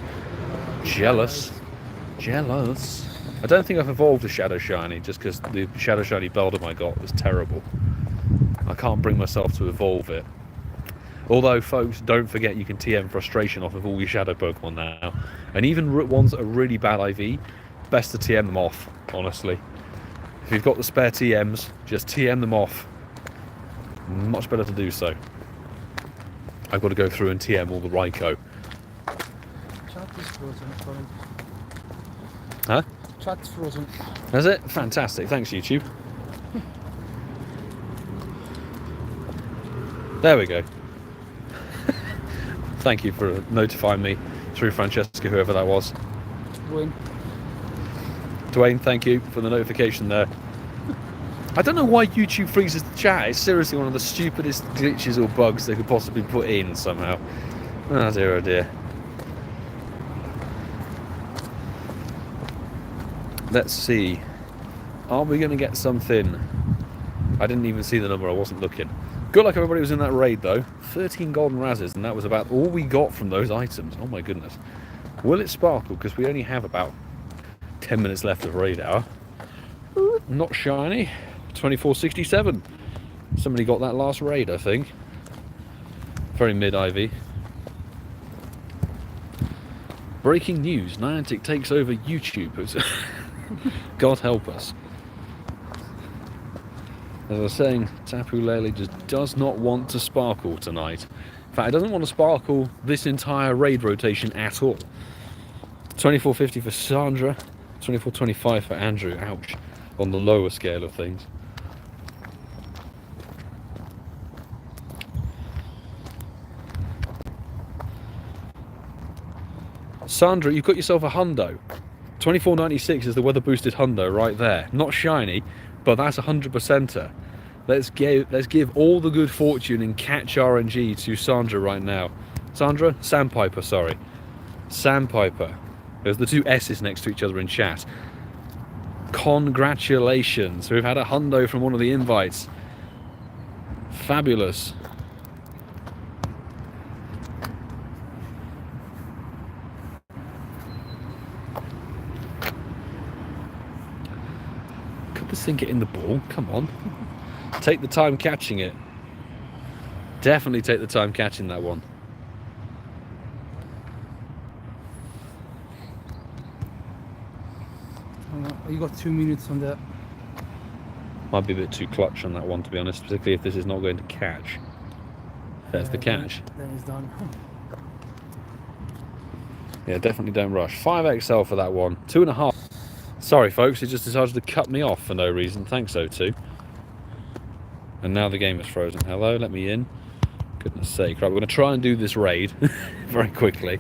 Jealous. I don't think I've evolved a Shadow Shiny, just because the Shadow Shiny Beldum I got was terrible. I can't bring myself to evolve it. Although, folks, don't forget you can TM Frustration off of all your Shadow Pokemon now. And even ones that are really bad IV, best to TM them off, honestly. If you've got the spare TMs, just TM them off. Much better to do so. I've got to go through and TM all the Raikou. Chat's frozen. Has it? Fantastic. Thanks, YouTube. There we go. Thank you for notifying me through Francesca, whoever that was. Dwayne. Dwayne, thank you for the notification there. I don't know why YouTube freezes the chat. It's seriously one of the stupidest glitches or bugs they could possibly put in somehow. Oh dear, oh dear. Let's see. Are we going to get something? I didn't even see the number. I wasn't looking. Good luck everybody who was in that raid though. 13 golden razzes, and that was about all we got from those items. Oh my goodness. Will it sparkle? Because we only have about 10 minutes left of raid hour. Not shiny. 2467. Somebody got that last raid, I think. Very mid-IV. Breaking news. Niantic takes over YouTube. God help us. As I was saying, Tapu Lele just does not want to sparkle tonight. In fact, it doesn't want to sparkle this entire raid rotation at all. 2450 for Sandra, 2425 for Andrew. Ouch. On the lower scale of things. Sandra, you've got yourself a Hundo. 2496 is the weather boosted Hundo right there. Not shiny, but that's 100%er. Let's give all the good fortune and catch RNG to Sandra right now. Sandra? Sandpiper, sorry. Sandpiper. There's the two S's next to each other in chat. Congratulations. We've had a Hundo from one of the invites. Fabulous. Could this thing get in the ball? Come on. Take the time catching it. Definitely take the time catching that one. You got 2 minutes on that. Might be a bit too clutch on that one, to be honest, particularly if this is not going to catch. There's the catch. Then it's done. Yeah, definitely don't rush. 5XL for that one. 2.5. Sorry, folks, it just decided to cut me off for no reason. Thanks, O2. And now the game is frozen. Hello, let me in. Goodness sake. Right, we're going to try and do this raid very quickly.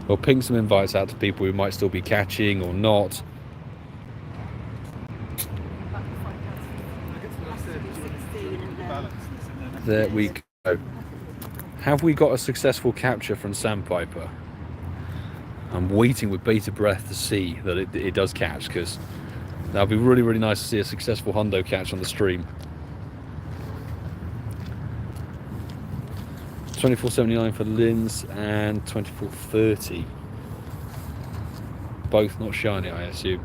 We'll ping some invites out to people who might still be catching or not. There we go. Have we got a successful capture from Sandpiper? I'm waiting with bated breath to see that it does catch, because that would be really, really nice to see a successful Hundo catch on the stream. 2479 for Linz and 2430. Both not shiny, I assume.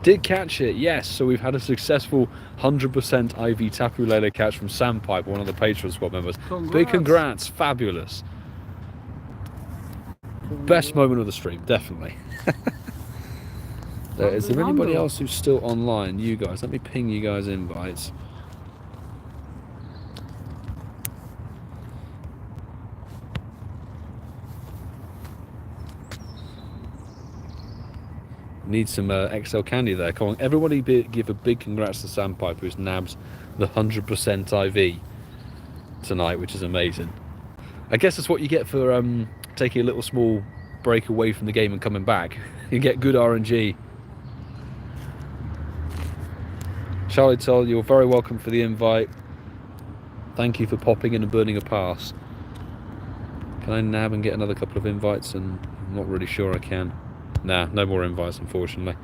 Did catch it, yes. So we've had a successful 100% IV Tapu Lele catch from Sandpiper, one of the Patreon squad members. Congrats. Big congrats, fabulous. Best moment of the stream, definitely. Is there anybody else who's still online? You guys, let me ping you guys invites. Need some XL candy there. Come on, everybody give a big congrats to Sandpiper, who's nabbed the 100% IV tonight, which is amazing. I guess that's what you get for taking a little small break away from the game and coming back. You get good RNG. Charlie Toll, you're very welcome for the invite. Thank you for popping in and burning a pass. Can I nab and get another couple of invites? And I'm not really sure I can. Nah, no more invites, unfortunately.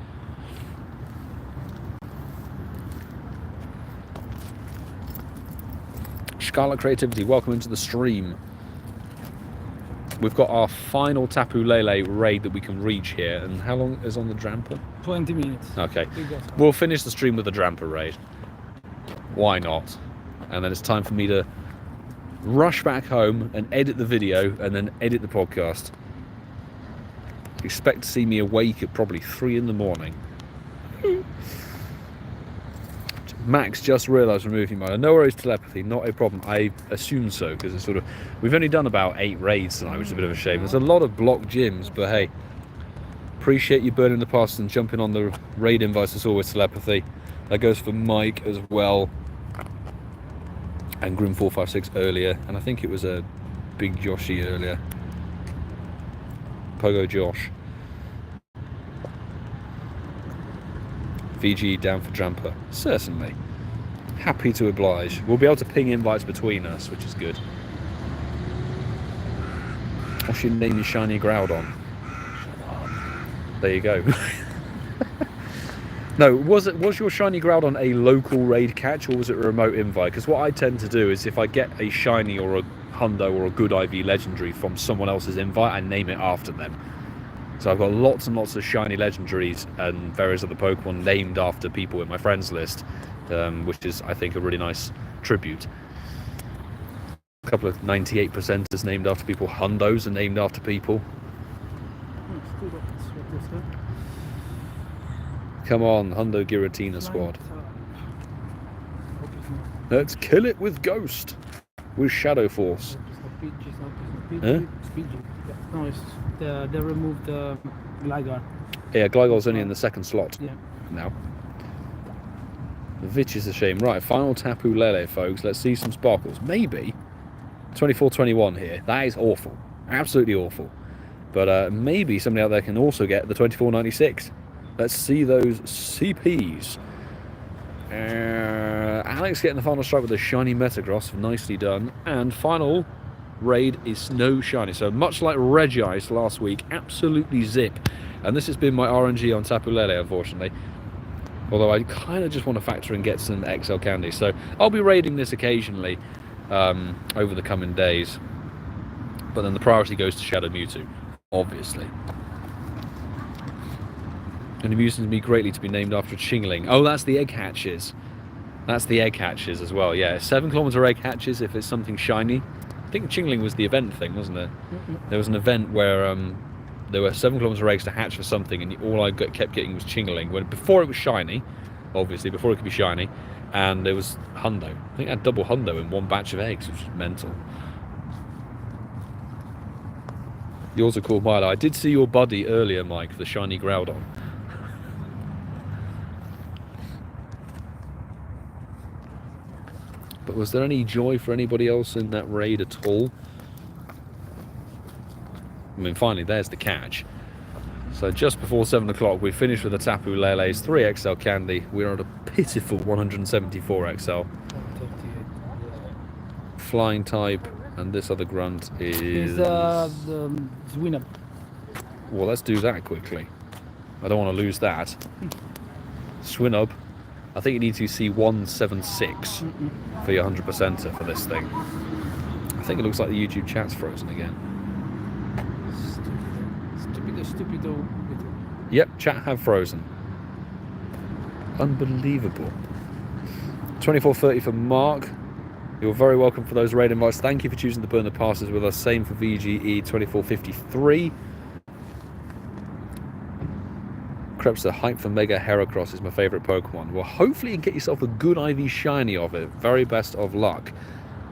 Scarlet Creativity, welcome into the stream. We've got our final Tapu Lele raid that we can reach here. And how long is on the Dramper? 20 minutes. Okay. We'll finish the stream with the Dramper raid. Why not? And then it's time for me to rush back home and edit the video and then edit the podcast. Expect to see me awake at probably 3 in the morning. Max just realised we're moving mode. No worries, telepathy, not a problem. I assume so, because it's sort of... We've only done about 8 raids tonight, which is a bit of a shame. There's a lot of blocked gyms, but hey, Appreciate you burning the past and jumping on the raid invites as always, Telepathy. That goes for Mike as well. And Grim456 earlier. And I think it was a Big Joshy earlier. Pogo Josh. VG down for Dramper. Certainly. Happy to oblige. We'll be able to ping invites between us, which is good. What's your name your shiny Groudon? There you go. No, was your shiny Groudon a local raid catch or was it a remote invite? Because what I tend to do is if I get a shiny or a Hundo or a good IV legendary from someone else's invite, I name it after them. So I've got lots and lots of shiny legendaries and various other Pokemon named after people in my friends list, which is, I think, a really nice tribute. A couple of 98%ers named after people. Hundos are named after people. Come on, Hundo Giratina squad. Let's kill it with Ghost. With Shadow Force. Huh? No, it's they removed the Gligar. Yeah, Gligar's only in the second slot. Yeah. Now. Which is a shame. Right, final Tapu Lele, folks. Let's see some sparkles. Maybe 24-21 here. That is awful. Absolutely awful. But maybe somebody out there can also get the 24-96. Let's see those CPs. Alex getting the final strike with a shiny Metagross. Nicely done. And final raid is no shiny. So much like Regice last week, absolutely zip. And this has been my RNG on Tapu Lele, unfortunately. Although I kind of just want to factor and get some XL candy. So I'll be raiding this occasionally over the coming days. But then the priority goes to Shadow Mewtwo, obviously. And it amuses me greatly to be named after a Chingling. Oh, that's the egg hatches. That's the egg hatches as well, yeah. 7 kilometer egg hatches if it's something shiny. I think Chingling was the event thing, wasn't it? There was an event where there were 7 kilometer eggs to hatch for something, and all I kept getting was Chingling. Before it was shiny, obviously, before it could be shiny, and there was Hundo. I think I had double Hundo in one batch of eggs, which is mental. Yours are called Milo. I did see your buddy earlier, Mike, the shiny Groudon. But was there any joy for anybody else in that raid at all? I mean, finally, there's the catch. So just before 7 o'clock, we finished with the Tapu Lele's 3 XL candy. We're at a pitiful 174 XL. Flying type, and this other grunt is... the Zwinub. Well, let's do that quickly. I don't want to lose that. Swinub. I think you need to see 176 for your 100%er for this thing. I think it looks like the YouTube chat's frozen again. Stupido. Yep, chat have frozen. Unbelievable. 24.30 for Mark. You're very welcome for those raid invites. Thank you for choosing to burn the passes with us. Same for VGE 24.53. Krebs, the hype for Mega Heracross is my favourite Pokemon. Well, hopefully you can get yourself a good IV shiny of it. Very best of luck.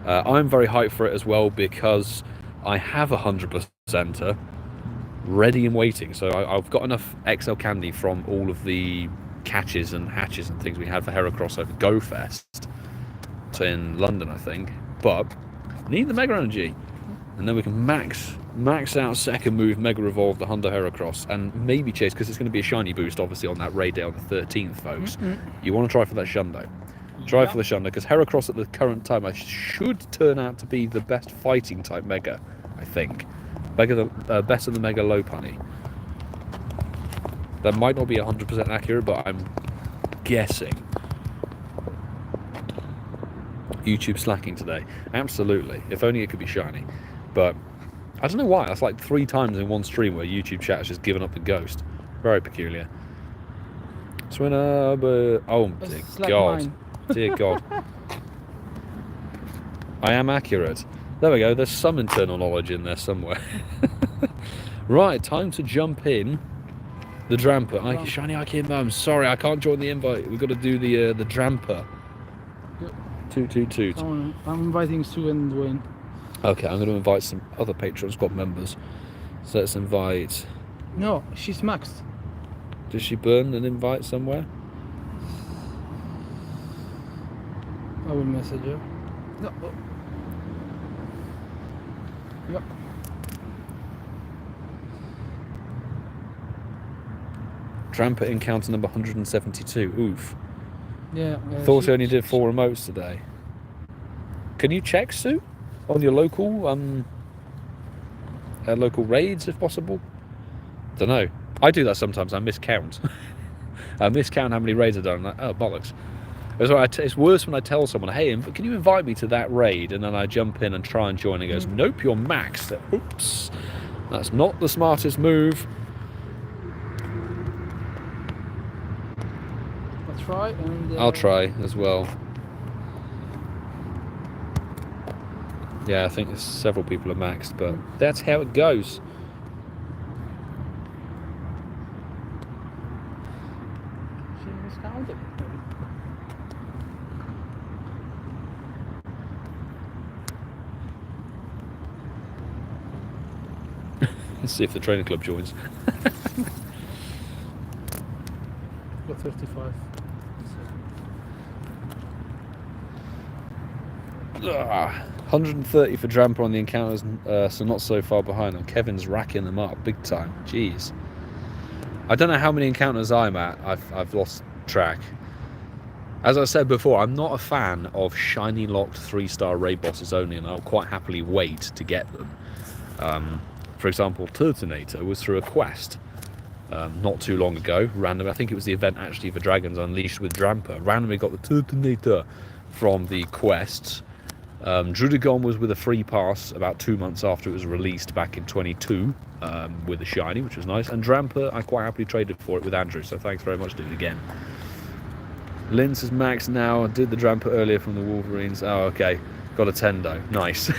I'm very hyped for it as well because I have a 100%er ready and waiting. So I've got enough XL candy from all of the catches and hatches and things we had for Heracross over GoFest in London, I think. But I need the Mega Energy. And then we can max out second move, Mega Evolve the Hundo Heracross, and maybe chase, because it's going to be a shiny boost, obviously, on that raid day on the 13th, folks. You want to try for that Shundo. Try for the Shundo, because Heracross at the current time should turn out to be the best fighting type Mega, I think. Better than the Mega Lopunny. That might not be 100% accurate, but I'm guessing. YouTube slacking today. Absolutely. If only it could be shiny. But I don't know why. That's like 3 times in one stream where YouTube chat has just given up the ghost. Very peculiar. Swinub. Oh, dear God. Dear God. I am accurate. There we go. There's some internal knowledge in there somewhere. Right, time to jump in. The Dramper. Shiny Ike Mum. Sorry, I can't join the invite. We've got to do the Dramper. Toot. I'm inviting Sue and Dwayne. Okay, I'm going to invite some other Patreon squad members. So let's invite No, she's maxed. Did she burn an invite somewhere? I will message her. No. Yep. Dramper encounter number 172. Oof. Yeah. Thought you only did 4 remotes today. Can you check, Sue, on your local local raids if possible? Don't know. I do that sometimes. I miscount. I miscount how many raids I've done. I'm like, oh bollocks. It's worse when I tell someone, hey, can you invite me to that raid? And then I jump in and try and join, and he goes, nope, you're maxed. Oops. That's not the smartest move. I'll try and. I'll try as well. Yeah, I think there's several people are maxed, but that's how it goes. She miscounted. Let's see if the training club joins. Got 35. Ugh. 130 for Dramper on the encounters, so not so far behind. And Kevin's racking them up big time. Jeez. I don't know how many encounters I'm at. I've lost track. As I said before, I'm not a fan of shiny locked 3-star raid bosses only, and I'll quite happily wait to get them. For example, Turtonator was through a quest not too long ago. Randomly, I think it was the event actually for Dragons Unleashed with Dramper. Randomly got the Turtonator from the quests. Drudagon was with a free pass about 2 months after it was released back in 22 with a shiny, which was nice. And Dramper, I quite happily traded for it with Andrew, so thanks very much, dude, again. Linz is max now. I did the Dramper earlier from the Wolverines. Oh, okay. Got a Tendo. Nice.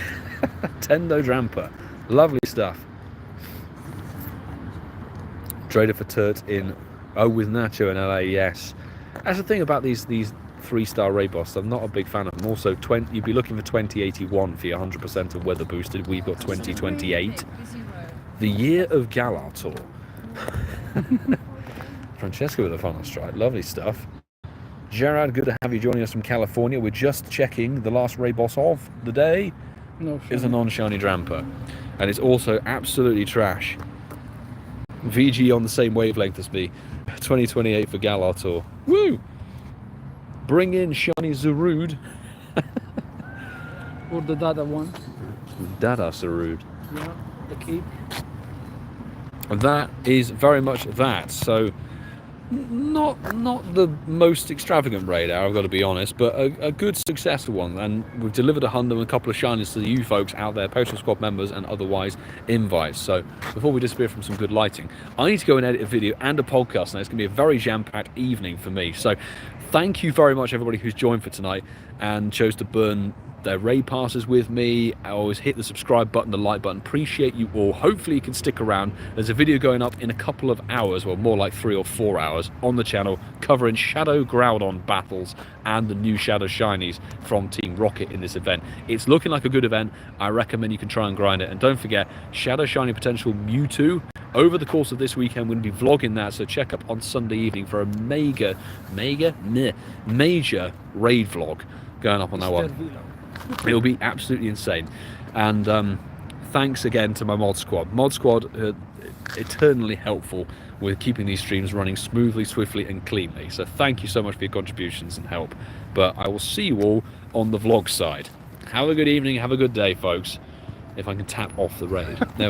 Tendo Dramper. Lovely stuff. Traded for Turt in... Oh, with Nacho in LA, yes. That's the thing about these 3-star raid boss. I'm not a big fan of them. Also, you'd be looking for 2081 for your 100% of weather boosted. We've got 2028. The year of Galar-Tor. Francesca with a funnel strike. Lovely stuff. Gerard, good to have you joining us from California. We're just checking the last raid boss of the day. No, Is a non-shiny Dramper. And it's also absolutely trash. VG on the same wavelength as me. 2028 for Galar-Tor. Woo! Bring in shiny Zarud. Or the Dada one. Dada Zarud. Yeah, the key. That is very much that. So, not the most extravagant raid, I've got to be honest, but a good successful one. And we've delivered a Hundo and a couple of shinies to you folks out there, Postal Squad members and otherwise invites. So before we disappear from some good lighting, I need to go and edit a video and a podcast, and it's going to be a very jam-packed evening for me. So thank you very much, everybody who's joined for tonight and chose to burn their raid passes with me. I always hit the subscribe button, the like button. Appreciate you all. Hopefully you can stick around. There's a video going up in a couple of hours, well, more like 3 or 4 hours on the channel, covering Shadow Groudon battles and the new Shadow Shinies from Team Rocket in this event. It's looking like a good event. I recommend you can try and grind it. And don't forget, Shadow Shiny Potential Mewtwo. Over the course of this weekend, we're going to be vlogging that, so check up on Sunday evening for a major raid vlog going up on that one. It'll be absolutely insane. And thanks again to my mod squad. Mod squad, eternally helpful with keeping these streams running smoothly, swiftly and cleanly. So thank you so much for your contributions and help. But I will see you all on the vlog side. Have a good evening, have a good day, folks. If I can tap off the raid. There we go.